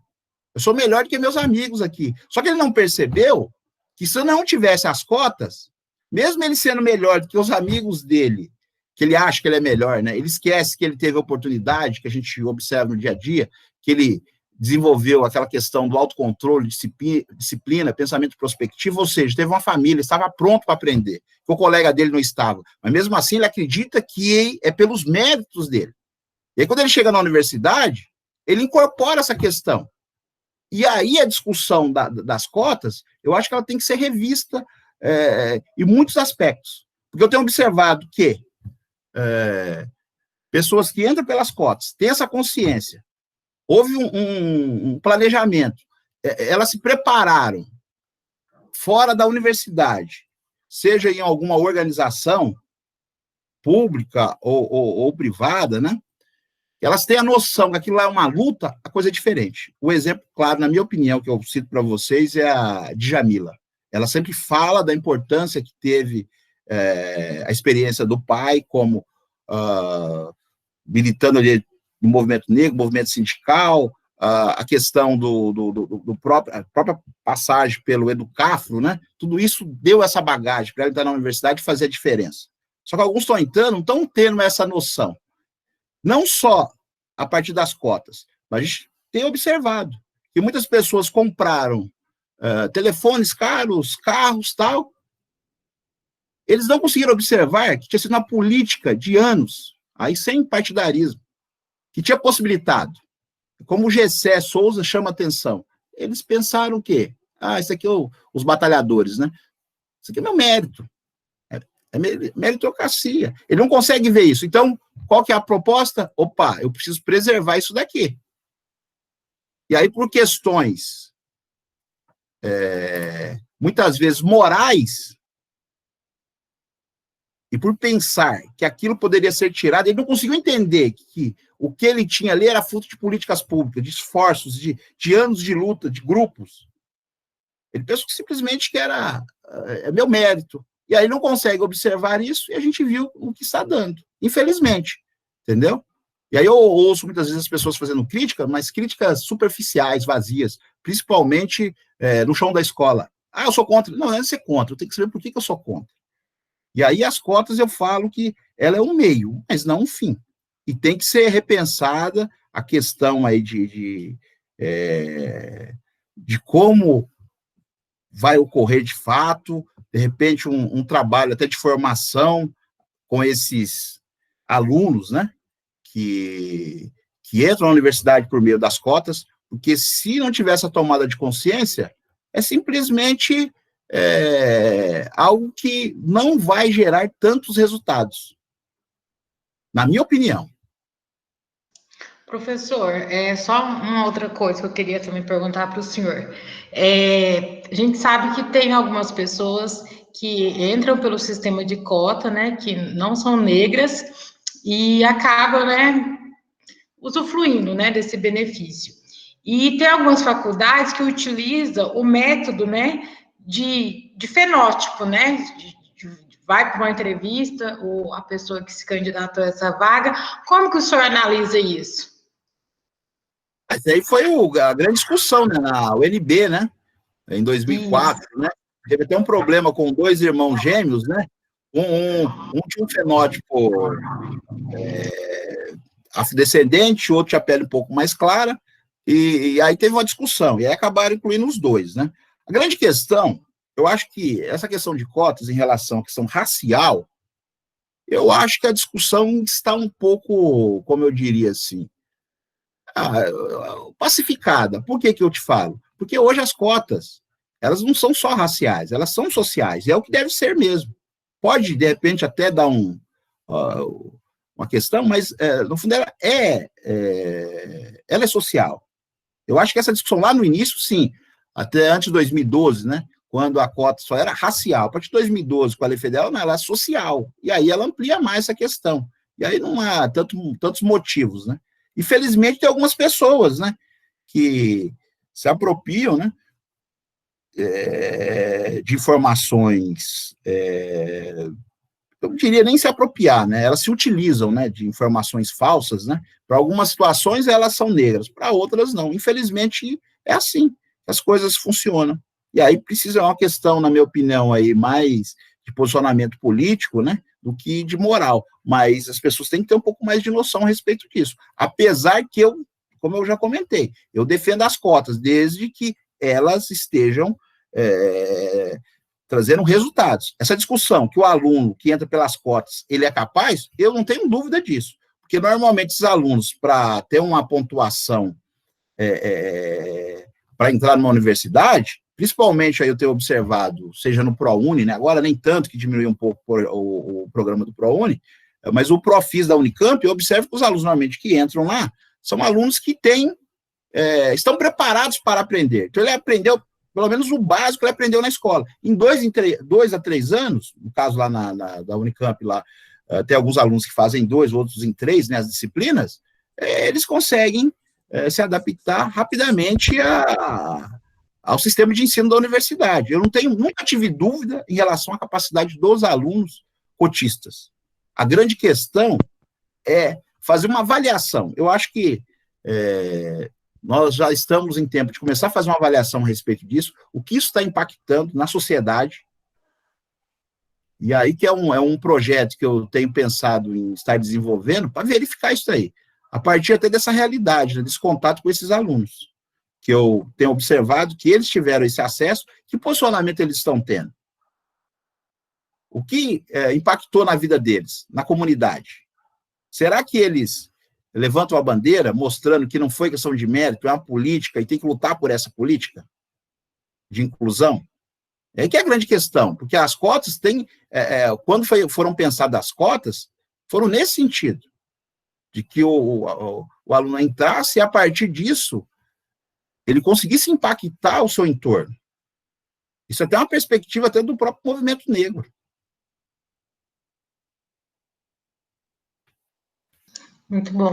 eu sou melhor do que meus amigos aqui. Só que ele não percebeu que se eu não tivesse as cotas, mesmo ele sendo melhor do que os amigos dele, que ele acha que ele é melhor, né? Ele esquece que ele teve a oportunidade, que a gente observa no dia a dia, que ele desenvolveu aquela questão do autocontrole, disciplina, pensamento prospectivo, ou seja, teve uma família, estava pronto para aprender, que o colega dele não estava. Mas mesmo assim, ele acredita que é pelos méritos dele. E aí, quando ele chega na universidade, ele incorpora essa questão. E aí, a discussão das cotas, eu acho que ela tem que ser revista em muitos aspectos. Porque eu tenho observado que pessoas que entram pelas cotas têm essa consciência, houve um planejamento, elas se prepararam fora da universidade, seja em alguma organização pública ou privada, né? Elas têm a noção que aquilo lá é uma luta, a coisa é diferente. O exemplo, claro, na minha opinião, que eu cito para vocês, é a Djamila. Ela sempre fala da importância que teve a experiência do pai como militando ali no movimento negro, movimento sindical, a questão a própria passagem pelo Educafro, né? Tudo isso deu essa bagagem para ela entrar na universidade e fazer a diferença. Só que alguns estão entrando, não estão tendo essa noção. Não só a partir das cotas, mas a gente tem observado que muitas pessoas compraram telefones caros, carros, tal. Eles não conseguiram observar que tinha sido uma política de anos, aí sem partidarismo, que tinha possibilitado. Como o Gessé Souza chama atenção. Eles pensaram o quê? Isso aqui é os batalhadores, né? Isso aqui é meu mérito. É meritocracia. Ele não consegue ver isso. Então, qual que é a proposta? Opa, eu preciso preservar isso daqui. E aí, por questões, muitas vezes, morais, e por pensar que aquilo poderia ser tirado, ele não conseguiu entender que o que ele tinha ali era fruto de políticas públicas, de esforços, de anos de luta, de grupos. Ele pensou que simplesmente que era meu mérito. E aí não consegue observar isso e a gente viu o que está dando, infelizmente, entendeu? E aí eu ouço muitas vezes as pessoas fazendo crítica, mas críticas superficiais, vazias, principalmente no chão da escola. Eu sou contra. Não é ser contra, eu tenho que saber por que eu sou contra. E aí as cotas eu falo que ela é um meio, mas não um fim. E tem que ser repensada a questão aí de como vai ocorrer de fato, de repente um trabalho até de formação com esses alunos, né, que entram na universidade por meio das cotas, porque se não tiver essa tomada de consciência, é simplesmente algo que não vai gerar tantos resultados, na minha opinião. Professor, só uma outra coisa que eu queria também perguntar para o senhor. A gente sabe que tem algumas pessoas que entram pelo sistema de cota, né, que não são negras e acabam, né, usufruindo, né, desse benefício. E tem algumas faculdades que utilizam o método, né, de fenótipo, né, vai para uma entrevista, ou a pessoa que se candidatou a essa vaga. Como que o senhor analisa isso? Mas aí foi a grande discussão, né, na UNB, né, em 2004, isso. Né, teve até um problema com 2 irmãos gêmeos, né, um tinha um fenótipo afrodescendente, o outro tinha a pele um pouco mais clara, e aí teve uma discussão, e aí acabaram incluindo os dois, né. A grande questão, eu acho que essa questão de cotas em relação à questão racial, eu acho que a discussão está um pouco, como eu diria assim, pacificada. Por que eu te falo? Porque hoje as cotas, elas não são só raciais, elas são sociais, e é o que deve ser mesmo. Pode, de repente, até dar uma questão, mas, no fundo, ela é social. Eu acho que essa discussão lá no início, sim, até antes de 2012, né, quando a cota só era racial. A partir de 2012, com a lei federal, não, ela é social. E aí ela amplia mais essa questão. E aí não há tantos motivos, né? Infelizmente, tem algumas pessoas, né, que se apropriam, né, de informações, eu não diria nem se apropriar, né, elas se utilizam, né, de informações falsas, né, para algumas situações elas são negras, para outras não. Infelizmente, é assim, as coisas funcionam. E aí precisa uma questão, na minha opinião, aí, mais de posicionamento político, né, do que de moral. Mas as pessoas têm que ter um pouco mais de noção a respeito disso. Apesar que eu, como eu já comentei, eu defendo as cotas, desde que elas estejam trazendo resultados. Essa discussão que o aluno que entra pelas cotas, ele é capaz, eu não tenho dúvida disso. Porque normalmente esses alunos, para ter uma pontuação para entrar numa universidade, principalmente aí eu tenho observado, seja no ProUni, né, agora nem tanto, que diminuiu um pouco o programa do ProUni, mas o Profis da Unicamp, eu observo que os alunos normalmente que entram lá são alunos que estão preparados para aprender. Então ele aprendeu, pelo menos o básico ele aprendeu na escola. Em 2 a 3 anos, no caso lá da Unicamp, lá, tem alguns alunos que fazem 2, outros em 3, né, as disciplinas, eles conseguem se adaptar rapidamente ao sistema de ensino da universidade. Eu nunca tive dúvida em relação à capacidade dos alunos cotistas. A grande questão é fazer uma avaliação. Eu acho que nós já estamos em tempo de começar a fazer uma avaliação a respeito disso, o que isso está impactando na sociedade. E aí que é um projeto que eu tenho pensado em estar desenvolvendo para verificar isso aí, a partir até dessa realidade, né, desse contato com esses alunos, que eu tenho observado que eles tiveram esse acesso, que posicionamento eles estão tendo? O que impactou na vida deles, na comunidade? Será que eles levantam a bandeira mostrando que não foi questão de mérito, é uma política e tem que lutar por essa política de inclusão? É aí que é a grande questão, porque as cotas têm, quando foram pensadas as cotas, foram nesse sentido, de que o aluno entrasse e, a partir disso, ele conseguisse impactar o seu entorno. Isso até é uma perspectiva até do próprio movimento negro. Muito bom.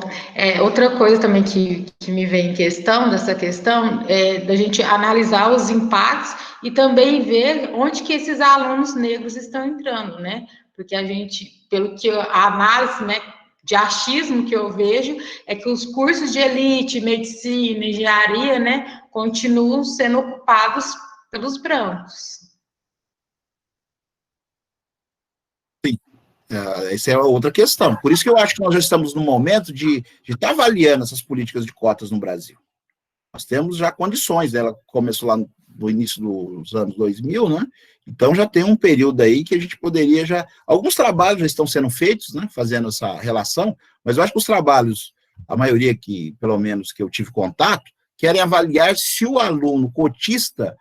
Outra coisa também que me vem em questão, dessa questão, é da gente analisar os impactos e também ver onde que esses alunos negros estão entrando, né? Porque a gente, pelo que a análise, né, de achismo que eu vejo, é que os cursos de elite, medicina, engenharia, né, continuam sendo ocupados pelos brancos. Essa é outra questão. Por isso que eu acho que nós já estamos no momento de estar avaliando essas políticas de cotas no Brasil. Nós temos já condições, né? Ela começou lá no início dos anos 2000, né? Então já tem um período aí que a gente poderia já... Alguns trabalhos já estão sendo feitos, né? Fazendo essa relação, mas eu acho que os trabalhos, a maioria que, pelo menos que eu tive contato, querem avaliar se o aluno cotista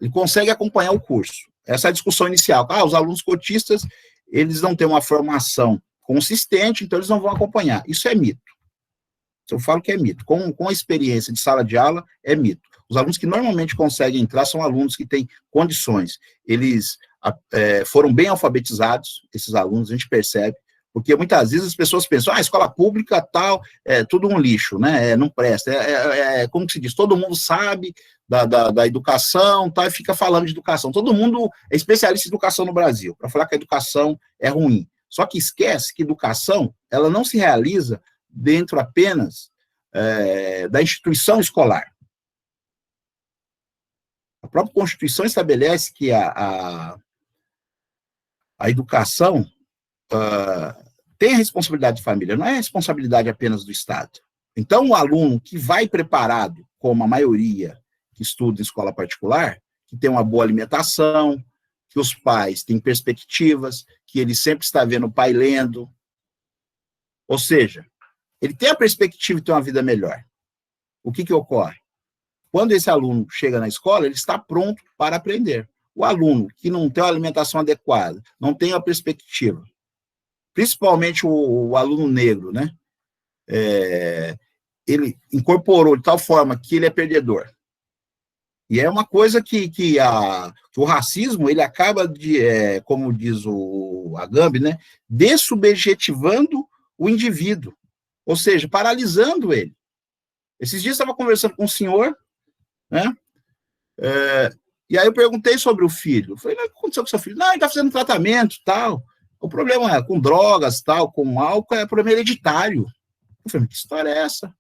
ele consegue acompanhar o curso. Essa é a discussão inicial. Os alunos cotistas, eles não têm uma formação consistente, então eles não vão acompanhar. Isso é mito. Eu falo que é mito. Com a experiência de sala de aula, é mito. Os alunos que normalmente conseguem entrar são alunos que têm condições. Eles foram bem alfabetizados, esses alunos, a gente percebe, porque muitas vezes as pessoas pensam, escola pública, tal, é tudo um lixo, né? Não presta. Como que se diz? Todo mundo sabe da educação, tal, e fica falando de educação. Todo mundo é especialista em educação no Brasil, para falar que a educação é ruim. Só que esquece que educação, ela não se realiza dentro apenas da instituição escolar. A própria Constituição estabelece que a educação tem a responsabilidade de família, não é a responsabilidade apenas do Estado. Então, o aluno que vai preparado, como a maioria que estuda em escola particular, que tem uma boa alimentação, que os pais têm perspectivas, que ele sempre está vendo o pai lendo, ou seja, ele tem a perspectiva de ter uma vida melhor. O que ocorre? Quando esse aluno chega na escola, ele está pronto para aprender. O aluno que não tem uma alimentação adequada, não tem a perspectiva, principalmente o aluno negro, né? Ele incorporou de tal forma que ele é perdedor. E é uma coisa que o racismo, ele acaba de, como diz o Agamben, né, dessubjetivando o indivíduo, ou seja, paralisando ele. Esses dias eu estava conversando com um senhor, né, e aí eu perguntei sobre o filho. Eu falei, o que aconteceu com seu filho? Não, ele está fazendo tratamento, tal. O problema com drogas, tal, com álcool, é problema hereditário. Eu falei, que história é essa?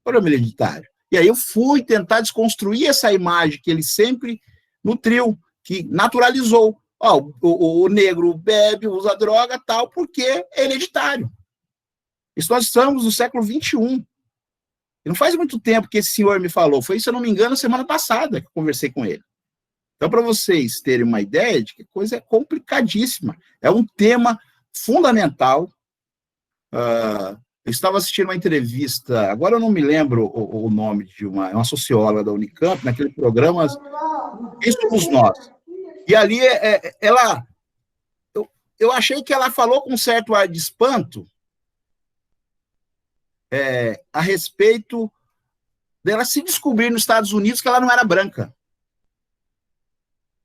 Problema hereditário. E aí eu fui tentar desconstruir essa imagem que ele sempre nutriu, que naturalizou. Ó, o negro bebe, usa droga, tal, porque é hereditário. Isso nós estamos no século XXI. E não faz muito tempo que esse senhor me falou, foi, se eu não me engano, semana passada que eu conversei com ele. Então, para vocês terem uma ideia de que a coisa é complicadíssima. É um tema fundamental. Eu estava assistindo uma entrevista, agora eu não me lembro o nome de uma socióloga da Unicamp, naquele programa Quem Somos Nós. E ali, eu achei que ela falou com um certo ar de espanto a respeito dela se descobrir nos Estados Unidos que ela não era branca.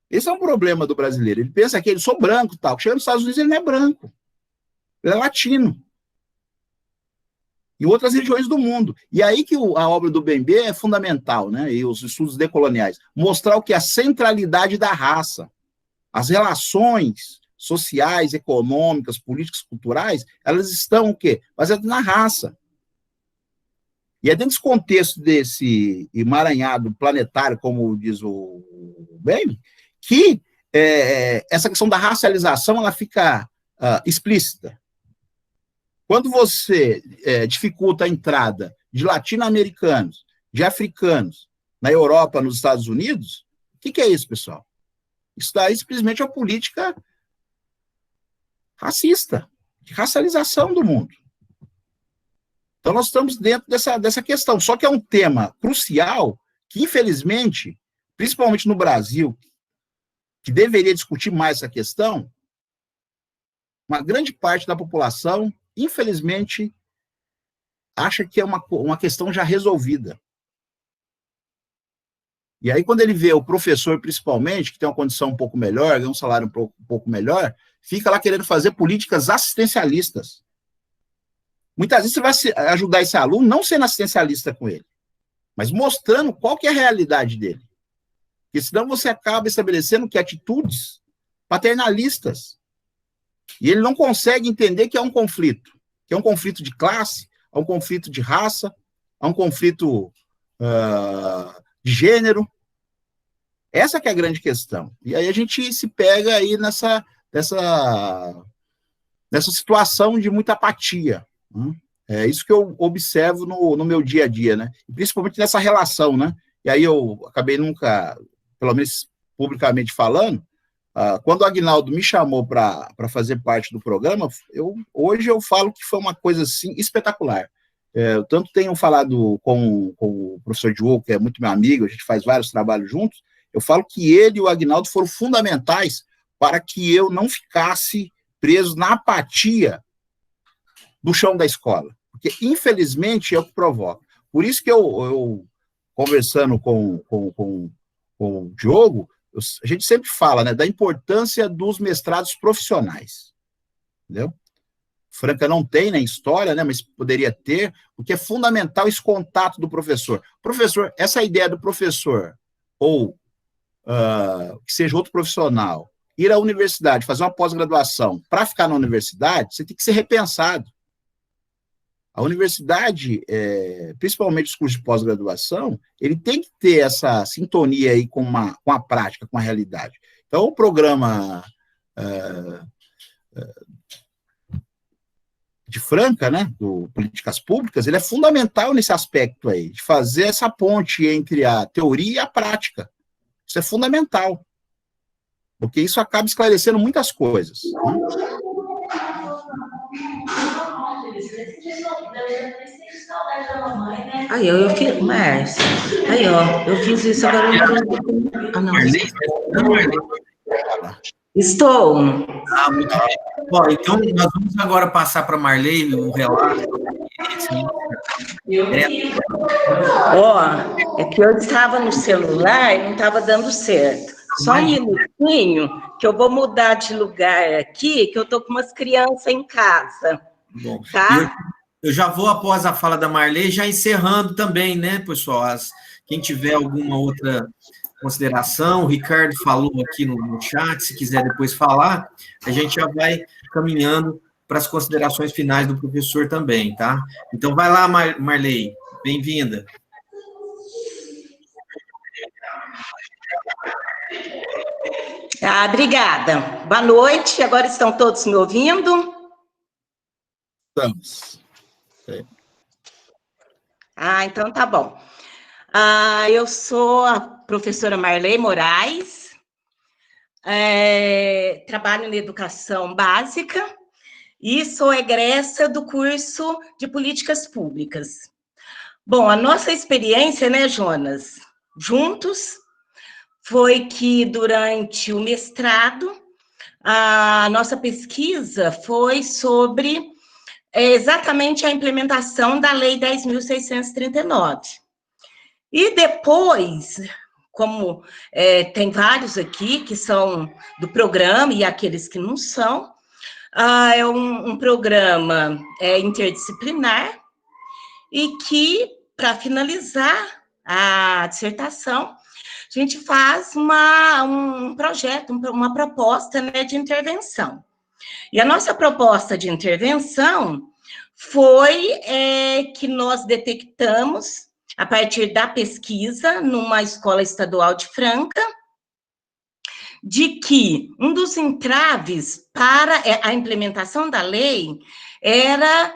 Esse é um problema do brasileiro. Ele pensa que ele sou branco, tal. Chega nos Estados Unidos, ele não é branco. Ele é latino. Em outras regiões do mundo. E aí que a obra do Bembe é fundamental, né? E os estudos decoloniais. Mostrar o que é a centralidade da raça. As relações sociais, econômicas, políticas, culturais, elas estão o quê? Baseadas na raça. E é dentro desse contexto desse emaranhado planetário, como diz o Bembe, que essa questão da racialização ela fica explícita. Quando você dificulta a entrada de latino-americanos, de africanos, na Europa, nos Estados Unidos, o que é isso, pessoal? Isso daí simplesmente é uma política racista, de racialização do mundo. Então, nós estamos dentro dessa questão. Só que é um tema crucial que, infelizmente, principalmente no Brasil, que deveria discutir mais essa questão, uma grande parte da população, infelizmente, acha que é uma questão já resolvida. E aí, quando ele vê o professor, principalmente, que tem uma condição um pouco melhor, ganha um salário um pouco melhor, fica lá querendo fazer políticas assistencialistas. Muitas vezes você vai ajudar esse aluno não sendo assistencialista com ele, mas mostrando qual que é a realidade dele. Porque senão você acaba estabelecendo que atitudes paternalistas. E ele não consegue entender que é um conflito de classe, é um conflito de raça, é um conflito de gênero. Essa que é a grande questão. E aí a gente se pega aí nessa situação de muita apatia. É isso que eu observo no meu dia a dia, né? E principalmente nessa relação, né? E aí eu acabei nunca, pelo menos publicamente falando, quando o Aguinaldo me chamou para fazer parte do programa, hoje eu falo que foi uma coisa assim espetacular. Eu tanto tenho falado com o professor Diogo, que é muito meu amigo, a gente faz vários trabalhos juntos, eu falo que ele e o Aguinaldo foram fundamentais para que eu não ficasse preso na apatia do chão da escola, porque infelizmente é o que provoca. Por isso que eu conversando com o Diogo, a gente sempre fala, né, da importância dos mestrados profissionais, entendeu? Franca não tem na história, né, mas poderia ter, porque é fundamental esse contato do professor. Professor, essa ideia do professor, ou que seja outro profissional, ir à universidade, fazer uma pós-graduação para ficar na universidade, você tem que ser repensado. A universidade, principalmente os cursos de pós-graduação, ele tem que ter essa sintonia aí com a prática, com a realidade. Então, o programa de Franca, né, do Políticas Públicas, ele é fundamental nesse aspecto aí, de fazer essa ponte entre a teoria e a prática. Isso é fundamental, porque isso acaba esclarecendo muitas coisas, né? Aí, ó, eu fiz, Márcio. Aí, ó, eu fiz isso agora. Ah, não. Estou. Muito bem. Bom, então nós vamos agora passar para a Marley o relato. Ó, é que eu estava no celular e não estava dando certo. Só um minutinho, que eu vou mudar de lugar aqui, que eu estou com umas crianças em casa. Bom, tá? Eu já vou, após a fala da Marley, já encerrando também, né, pessoal? Quem tiver alguma outra consideração, o Ricardo falou aqui no chat, se quiser depois falar, a gente já vai caminhando para as considerações finais do professor também, tá? Então, vai lá, Marley, bem-vinda. Obrigada. Boa noite, agora estão todos me ouvindo? Estamos. Então tá bom. Eu sou a professora Marley Moraes, trabalho na educação básica e sou egressa do curso de políticas públicas. Bom, a nossa experiência, né, Jonas, juntos, foi que durante o mestrado, a nossa pesquisa foi sobre exatamente a implementação da Lei 10.639. E depois, como tem vários aqui que são do programa e aqueles que não são, é um programa interdisciplinar e que, para finalizar a dissertação, a gente faz um projeto, uma proposta, né, de intervenção. E a nossa proposta de intervenção foi que nós detectamos, a partir da pesquisa, numa escola estadual de Franca, de que um dos entraves para a implementação da lei era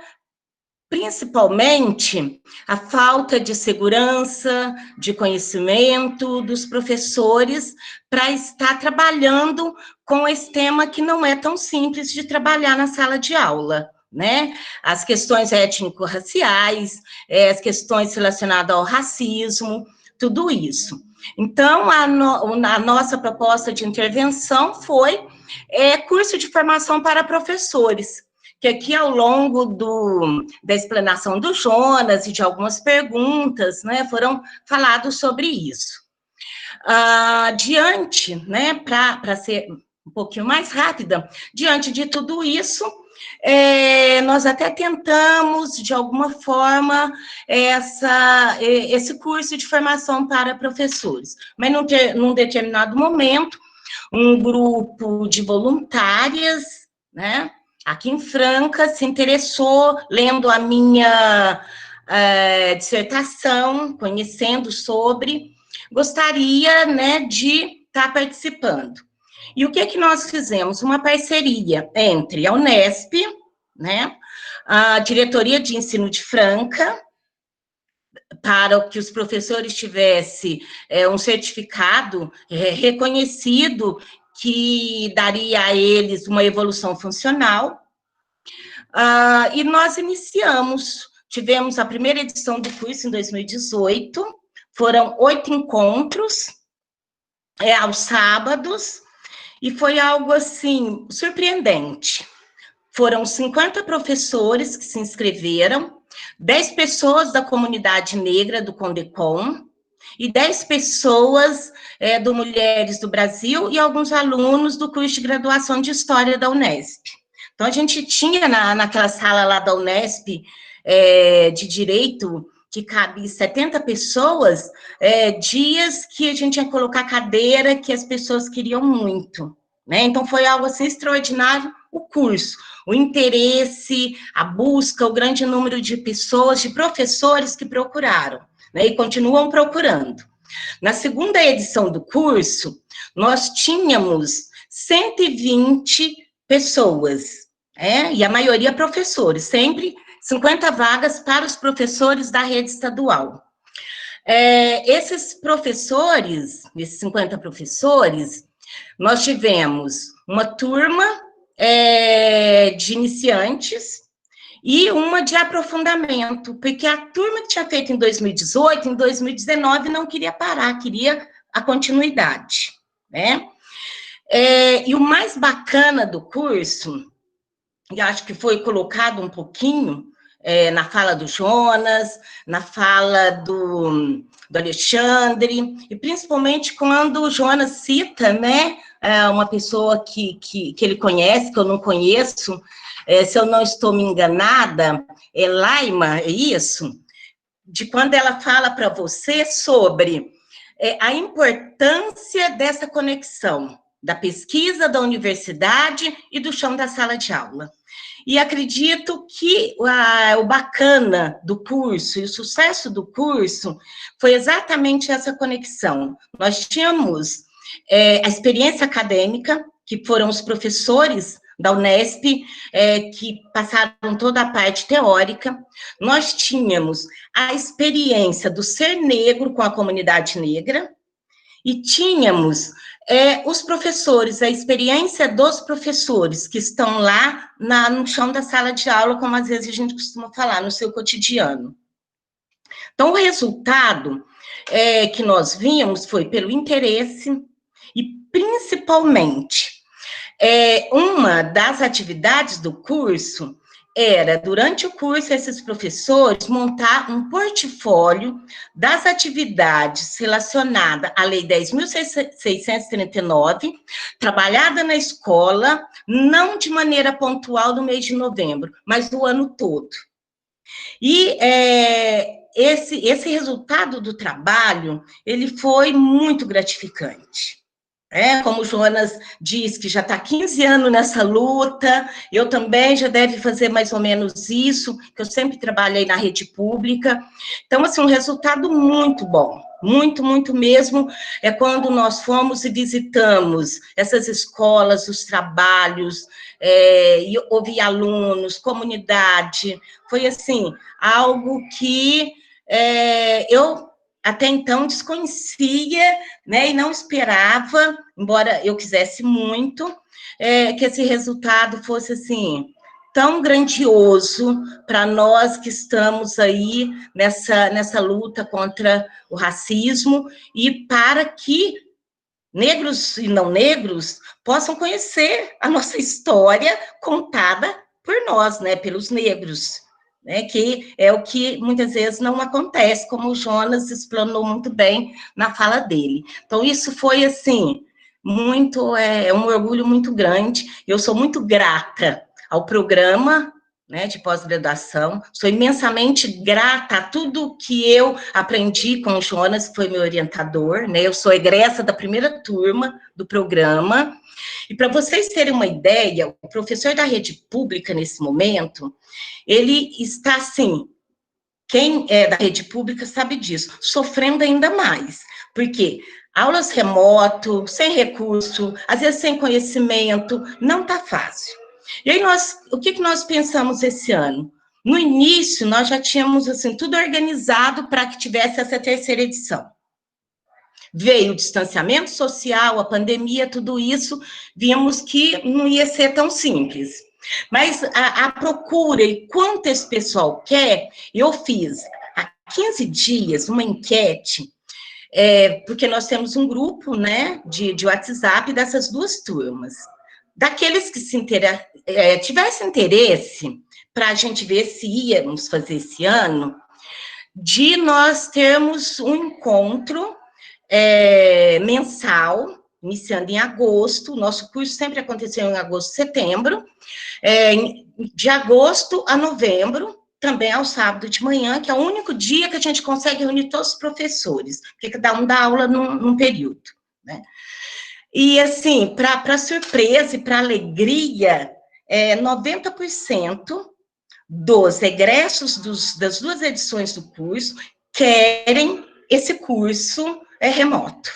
principalmente a falta de segurança, de conhecimento dos professores para estar trabalhando com esse tema que não é tão simples de trabalhar na sala de aula, né? As questões étnico-raciais, as questões relacionadas ao racismo, tudo isso. Então, a nossa proposta de intervenção foi curso de formação para professores, que aqui, ao longo da explanação do Jonas e de algumas perguntas, né, foram falados sobre isso. Diante, né, para ser um pouquinho mais rápida, diante de tudo isso, nós até tentamos, de alguma forma, esse curso de formação para professores, mas num determinado momento, um grupo de voluntárias, né, aqui em Franca, se interessou, lendo a minha dissertação, conhecendo sobre, gostaria, né, de estar participando. E o que nós fizemos? Uma parceria entre a Unesp, né, a Diretoria de Ensino de Franca, para que os professores tivessem um certificado reconhecido que daria a eles uma evolução funcional. E nós tivemos a primeira edição do curso em 2018, foram 8 encontros, aos sábados, e foi algo, assim, surpreendente. Foram 50 professores que se inscreveram, 10 pessoas da comunidade negra do Condecom, e 10 pessoas do Mulheres do Brasil e alguns alunos do curso de graduação de História da Unesp. Então, a gente tinha naquela sala lá da Unesp de Direito, que cabe 70 pessoas, dias que a gente ia colocar cadeira que as pessoas queriam muito, né? Então, foi algo assim extraordinário o curso, o interesse, a busca, o grande número de pessoas, de professores que procuraram, né? E continuam procurando. Na segunda edição do curso, nós tínhamos 120 pessoas, e a maioria professores, sempre 50 vagas para os professores da rede estadual. Esses professores, esses 50 professores, nós tivemos uma turma de iniciantes e uma de aprofundamento, porque a turma que tinha feito em 2018, em 2019, não queria parar, queria a continuidade, né? E o mais bacana do curso, e acho que foi colocado um pouquinho na fala do Jonas, na fala do Alexandre, e principalmente quando o Jonas cita, né, uma pessoa que ele conhece, que eu não conheço, se eu não estou me enganada, é Laima, é isso? De quando ela fala para você sobre a importância dessa conexão, da pesquisa, da universidade e do chão da sala de aula. E acredito que o bacana do curso e o sucesso do curso foi exatamente essa conexão. Nós tínhamos a experiência acadêmica, que foram os professores da Unesp, que passaram toda a parte teórica. Nós tínhamos a experiência do ser negro com a comunidade negra, e tínhamos os professores, a experiência dos professores que estão lá no chão da sala de aula, como às vezes a gente costuma falar, no seu cotidiano. Então, o resultado que nós vimos foi pelo interesse e, principalmente, uma das atividades do curso era, durante o curso, esses professores montar um portfólio das atividades relacionadas à Lei 10.639, trabalhada na escola, não de maneira pontual no mês de novembro, mas do ano todo. E esse resultado do trabalho, ele foi muito gratificante. Como o Jonas diz, que já está 15 anos nessa luta, eu também já deve fazer mais ou menos isso, que eu sempre trabalhei na rede pública. Então, assim, um resultado muito bom, muito, muito mesmo, é quando nós fomos e visitamos essas escolas, os trabalhos, e ouvi alunos, comunidade, foi, assim, algo que eu até então desconhecia, né, e não esperava, embora eu quisesse muito, que esse resultado fosse, assim, tão grandioso para nós que estamos aí nessa luta contra o racismo, e para que negros e não negros possam conhecer a nossa história contada por nós, né, pelos negros, né, que é o que muitas vezes não acontece, como o Jonas explanou muito bem na fala dele. Então, isso foi, assim, muito, um orgulho muito grande. Eu sou muito grata ao programa, né, de pós-graduação, sou imensamente grata a tudo que eu aprendi com o Jonas, que foi meu orientador, né, eu sou egressa da primeira turma do programa, e para vocês terem uma ideia, o professor da rede pública, nesse momento, ele está, assim, quem é da rede pública sabe disso, sofrendo ainda mais, porque aulas remoto, sem recurso, às vezes sem conhecimento, não está fácil. E aí, o que nós pensamos esse ano? No início, nós já tínhamos, assim, tudo organizado para que tivesse essa terceira edição. Veio o distanciamento social, a pandemia, tudo isso, vimos que não ia ser tão simples. Mas a procura e quanto esse pessoal quer, eu fiz há 15 dias uma enquete, porque nós temos um grupo, né, de WhatsApp dessas duas turmas. Daqueles que tivessem interesse, para a gente ver se íamos fazer esse ano, de nós termos um encontro mensal, iniciando em agosto. Nosso curso sempre aconteceu em agosto, setembro, de agosto a novembro, também ao sábado de manhã, que é o único dia que a gente consegue reunir todos os professores, porque cada um dá aula num período, né? E, assim, para surpresa e para alegria, 90% dos egressos das duas edições do curso querem esse curso remoto,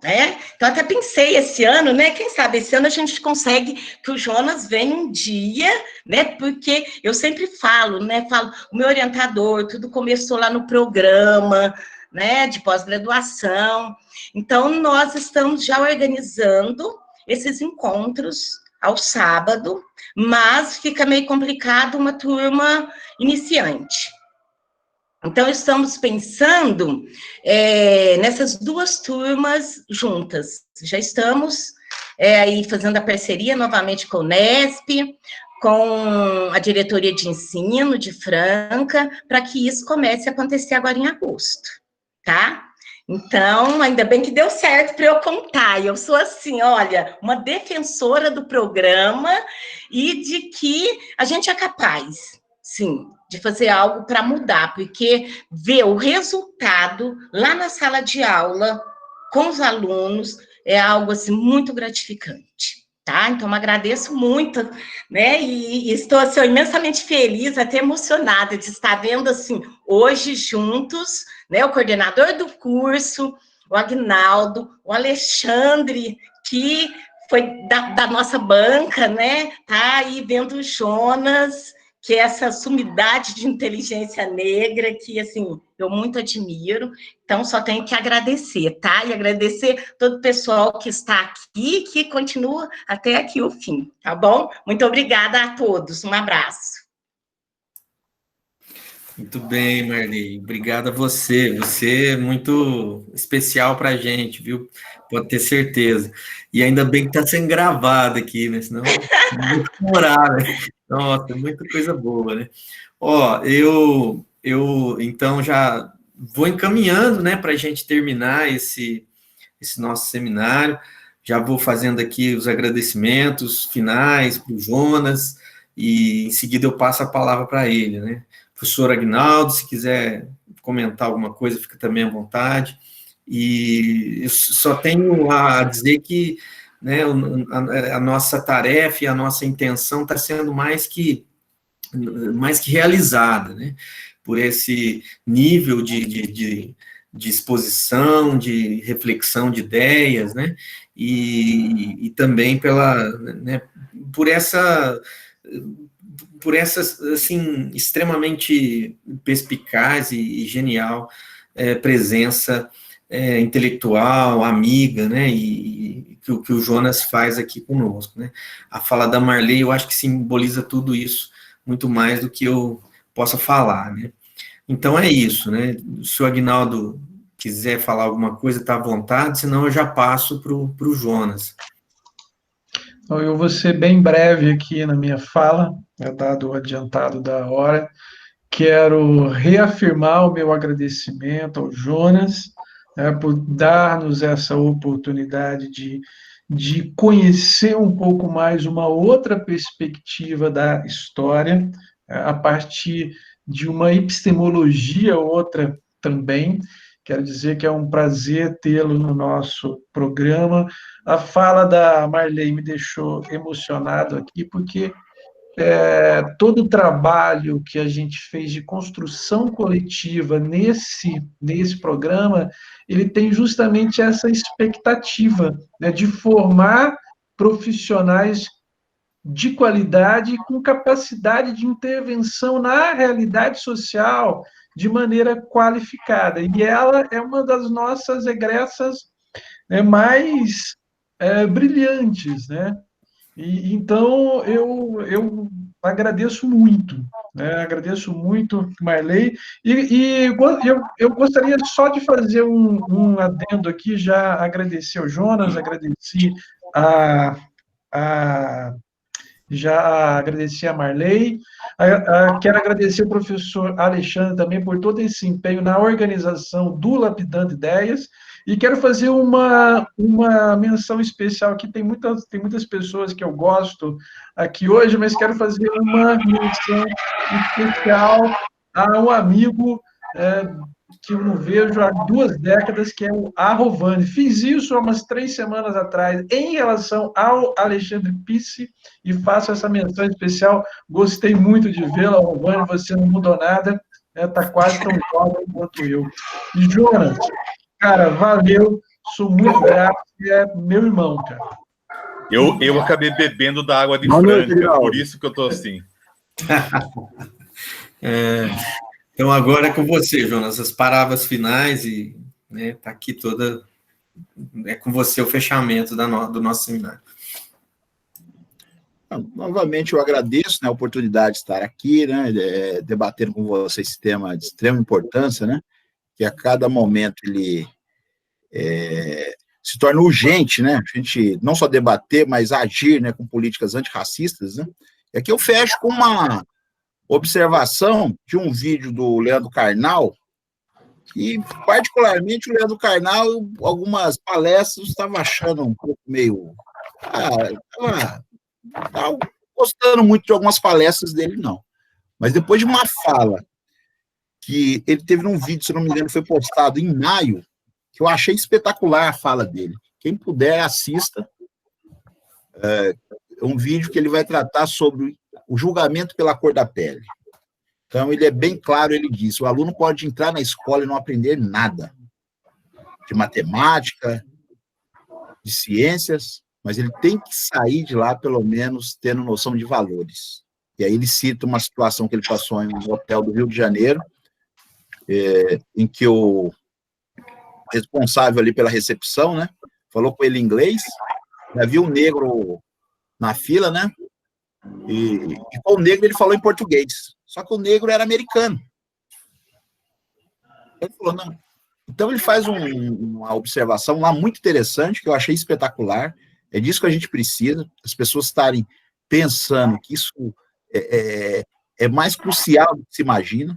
né? Então, até pensei esse ano, né? Quem sabe esse ano a gente consegue que o Jonas venha um dia, né? Porque eu sempre falo, né? O meu orientador, tudo começou lá no programa, né, de pós-graduação. Então, nós estamos já organizando esses encontros ao sábado, mas fica meio complicado uma turma iniciante. Então, estamos pensando nessas duas turmas juntas. Já estamos aí fazendo a parceria novamente com a Unesp, com a diretoria de ensino de Franca, para que isso comece a acontecer agora em agosto, tá? Então, ainda bem que deu certo para eu contar. Eu sou assim, olha, uma defensora do programa e de que a gente é capaz, sim, de fazer algo para mudar, porque ver o resultado lá na sala de aula com os alunos é algo assim muito gratificante. Tá? Então, agradeço muito, né? E estou assim, imensamente feliz, até emocionada de estar vendo assim hoje juntos, né? O coordenador do curso, o Agnaldo, o Alexandre, que foi da nossa banca, né? Tá aí vendo o Jonas, que é essa sumidade de inteligência negra que, assim, eu muito admiro. Então, só tenho que agradecer, tá? E agradecer todo o pessoal que está aqui, que continua até aqui o fim, tá bom? Muito obrigada a todos. Um abraço. Muito bem, Marli. Obrigado a você. Você é muito especial para a gente, viu? Pode ter certeza. E ainda bem que está sendo gravado aqui, né? Senão não vou chorar, né? Nossa, muita coisa boa, né? Ó, eu então já vou encaminhando, né, para a gente terminar esse nosso seminário. Já vou fazendo aqui os agradecimentos finais para o Jonas, e em seguida eu passo a palavra para ele, né? Professor Agnaldo, se quiser comentar alguma coisa, fica também à vontade. E eu só tenho a dizer que, né, a nossa tarefa e a nossa intenção está sendo mais que realizada, né, por esse nível de exposição, de reflexão de ideias, né, e também né, por essa, assim, extremamente perspicaz e genial presença intelectual, amiga, né, e que o Jonas faz aqui conosco, né. A fala da Marley, eu acho que simboliza tudo isso, muito mais do que eu possa falar, né. Então é isso, né, se o Agnaldo quiser falar alguma coisa, está à vontade, senão eu já passo para o Jonas. Então, eu vou ser bem breve aqui na minha fala, dado o adiantado da hora. Quero reafirmar o meu agradecimento ao Jonas, né, por dar-nos essa oportunidade de conhecer um pouco mais uma outra perspectiva da história, a partir de uma epistemologia outra também. Quero dizer que é um prazer tê-lo no nosso programa. A fala da Marley me deixou emocionado aqui, porque todo o trabalho que a gente fez de construção coletiva nesse programa, ele tem justamente essa expectativa, né, de formar profissionais de qualidade e com capacidade de intervenção na realidade social de maneira qualificada. E ela é uma das nossas egressas, né, mais brilhantes, né? E, então, eu agradeço muito, né? Agradeço muito, Marley, eu gostaria só de fazer um adendo aqui, já agradecer ao Jonas, a já agradeci a Marley, quero agradecer ao professor Alexandre também por todo esse empenho na organização do Lapidando Ideias, e quero fazer uma menção especial aqui, tem muitas pessoas que eu gosto aqui hoje, mas quero fazer uma menção especial a um amigo que eu não vejo há 2 décadas, que é o Arrovani. Fiz isso há umas 3 semanas atrás, em relação ao Alexandre Pisse, e faço essa menção especial. Gostei muito de vê-lo, Arrovani, você não mudou nada, está quase tão jovem quanto eu. E, Jonas, cara, valeu, sou muito grato, é meu irmão, cara. Eu acabei bebendo da água de Franca, por isso que eu estou assim. Então, agora é com você, Jonas, as palavras finais e, né, tá aqui toda, é com você o fechamento do nosso seminário. Novamente, eu agradeço, né, a oportunidade de estar aqui, né, debatendo com você esse tema de extrema importância, né, que a cada momento ele se torna urgente, né, a gente não só debater, mas agir, né, com políticas antirracistas, né, É que eu fecho com uma observação de um vídeo do Leandro Carnal, e particularmente o Leandro Carnal, algumas palestras, eu estava achando um pouco meio... Estava gostando muito de algumas palestras dele, não. Mas depois de uma fala que ele teve num vídeo, se não me engano, foi postado em maio, que eu achei espetacular a fala dele. Quem puder, assista. É um vídeo que ele vai tratar sobre o julgamento pela cor da pele. Então, ele é bem claro, ele diz, o aluno pode entrar na escola e não aprender nada de matemática, de ciências, mas ele tem que sair de lá, pelo menos, tendo noção de valores. E aí ele cita uma situação que ele passou em um hotel do Rio de Janeiro, em que o responsável ali pela recepção, né, falou com ele em inglês, já viu um negro na fila, né, e com o negro ele falou em português, só que o negro era americano. Ele falou, não. Então ele faz uma observação lá muito interessante, que eu achei espetacular, é disso que a gente precisa, as pessoas estarem pensando que isso é mais crucial do que se imagina,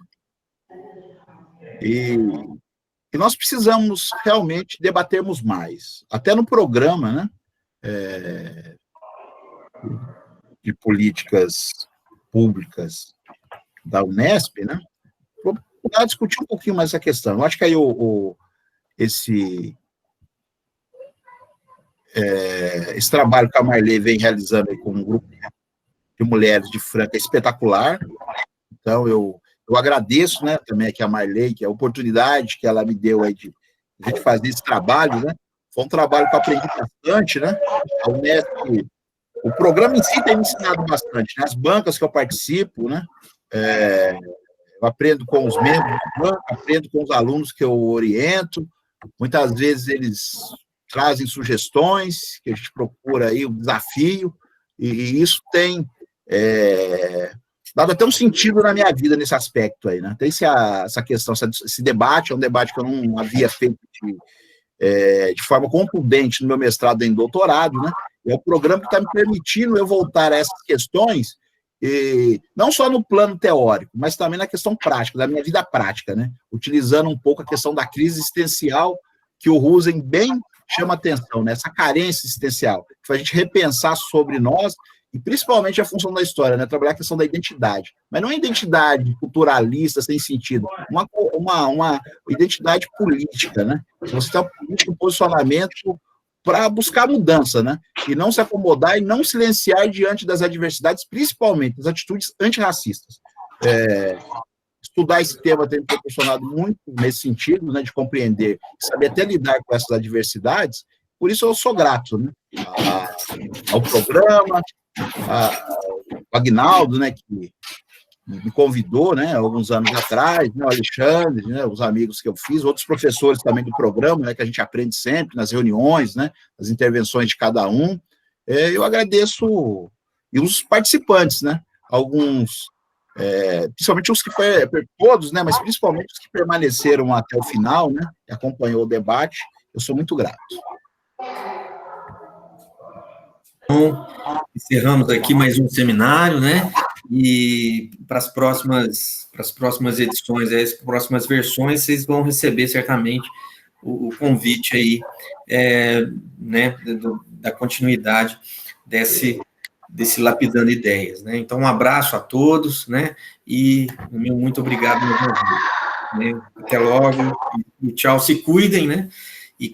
e nós precisamos realmente debatermos mais, até no programa, né, de políticas públicas da Unesp, né, vou discutir um pouquinho mais essa questão. Eu acho que aí esse trabalho que a Marley vem realizando aí com um grupo de mulheres de Franca é espetacular. Então, eu agradeço, né, também aqui a Marley, que é a oportunidade que ela me deu aí de a gente fazer esse trabalho, né? Foi um trabalho que eu aprendi bastante, né? A Unesp, o programa em si tem me ensinado bastante, né? As bancas que eu participo, né? Eu aprendo com os membros da banca, aprendo com os alunos que eu oriento. Muitas vezes eles trazem sugestões, que a gente procura aí o desafio, e isso tem dado até um sentido na minha vida nesse aspecto aí, né? Tem essa questão, esse debate, é um debate que eu não havia feito de forma contundente no meu mestrado e em doutorado, né? É o programa que está me permitindo eu voltar a essas questões, não só no plano teórico, mas também na questão prática, da minha vida prática, né? Utilizando um pouco a questão da crise existencial, que o Rosen bem chama atenção, né? Essa carência existencial, que faz a gente repensar sobre nós, e principalmente a função da história, né? Trabalhar a questão da identidade, mas não é identidade culturalista, sem sentido, uma identidade política, né? Você tem um político, para buscar mudança, né? E não se acomodar e não silenciar diante das adversidades, principalmente das atitudes antirracistas. Estudar esse tema tem me proporcionado muito nesse sentido, né? De compreender, saber até lidar com essas adversidades. Por isso eu sou grato, né? Ao programa, ao Agnaldo, né? Que me convidou, né, alguns anos atrás, né, o Alexandre, né, os amigos que eu fiz, outros professores também do programa, né, que a gente aprende sempre nas reuniões, né, nas intervenções de cada um. Eu agradeço, e os participantes, né, alguns, principalmente os que todos, né, mas principalmente os que permaneceram até o final, né, que acompanhou o debate, eu sou muito grato. Então, encerramos aqui mais um seminário, né? E para as próximas edições, as próximas versões, vocês vão receber certamente o convite aí, né, da continuidade desse Lapidando Ideias, né? Então, um abraço a todos, né? E muito obrigado, meu irmão, né? Até logo, e tchau, se cuidem, né? E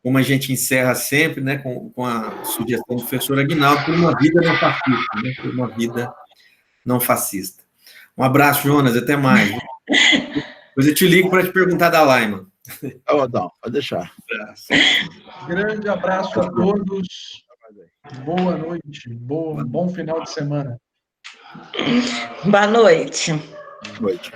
como a gente encerra sempre, né, com a sugestão do professor Aguinaldo, por uma vida não fascista, né? Por uma vida não fascista. Um abraço, Jonas, até mais. Depois eu te ligo para te perguntar da Laima. Não, pode deixar. Grande abraço a todos. Boa noite. Bom final de semana. Boa noite. Boa noite.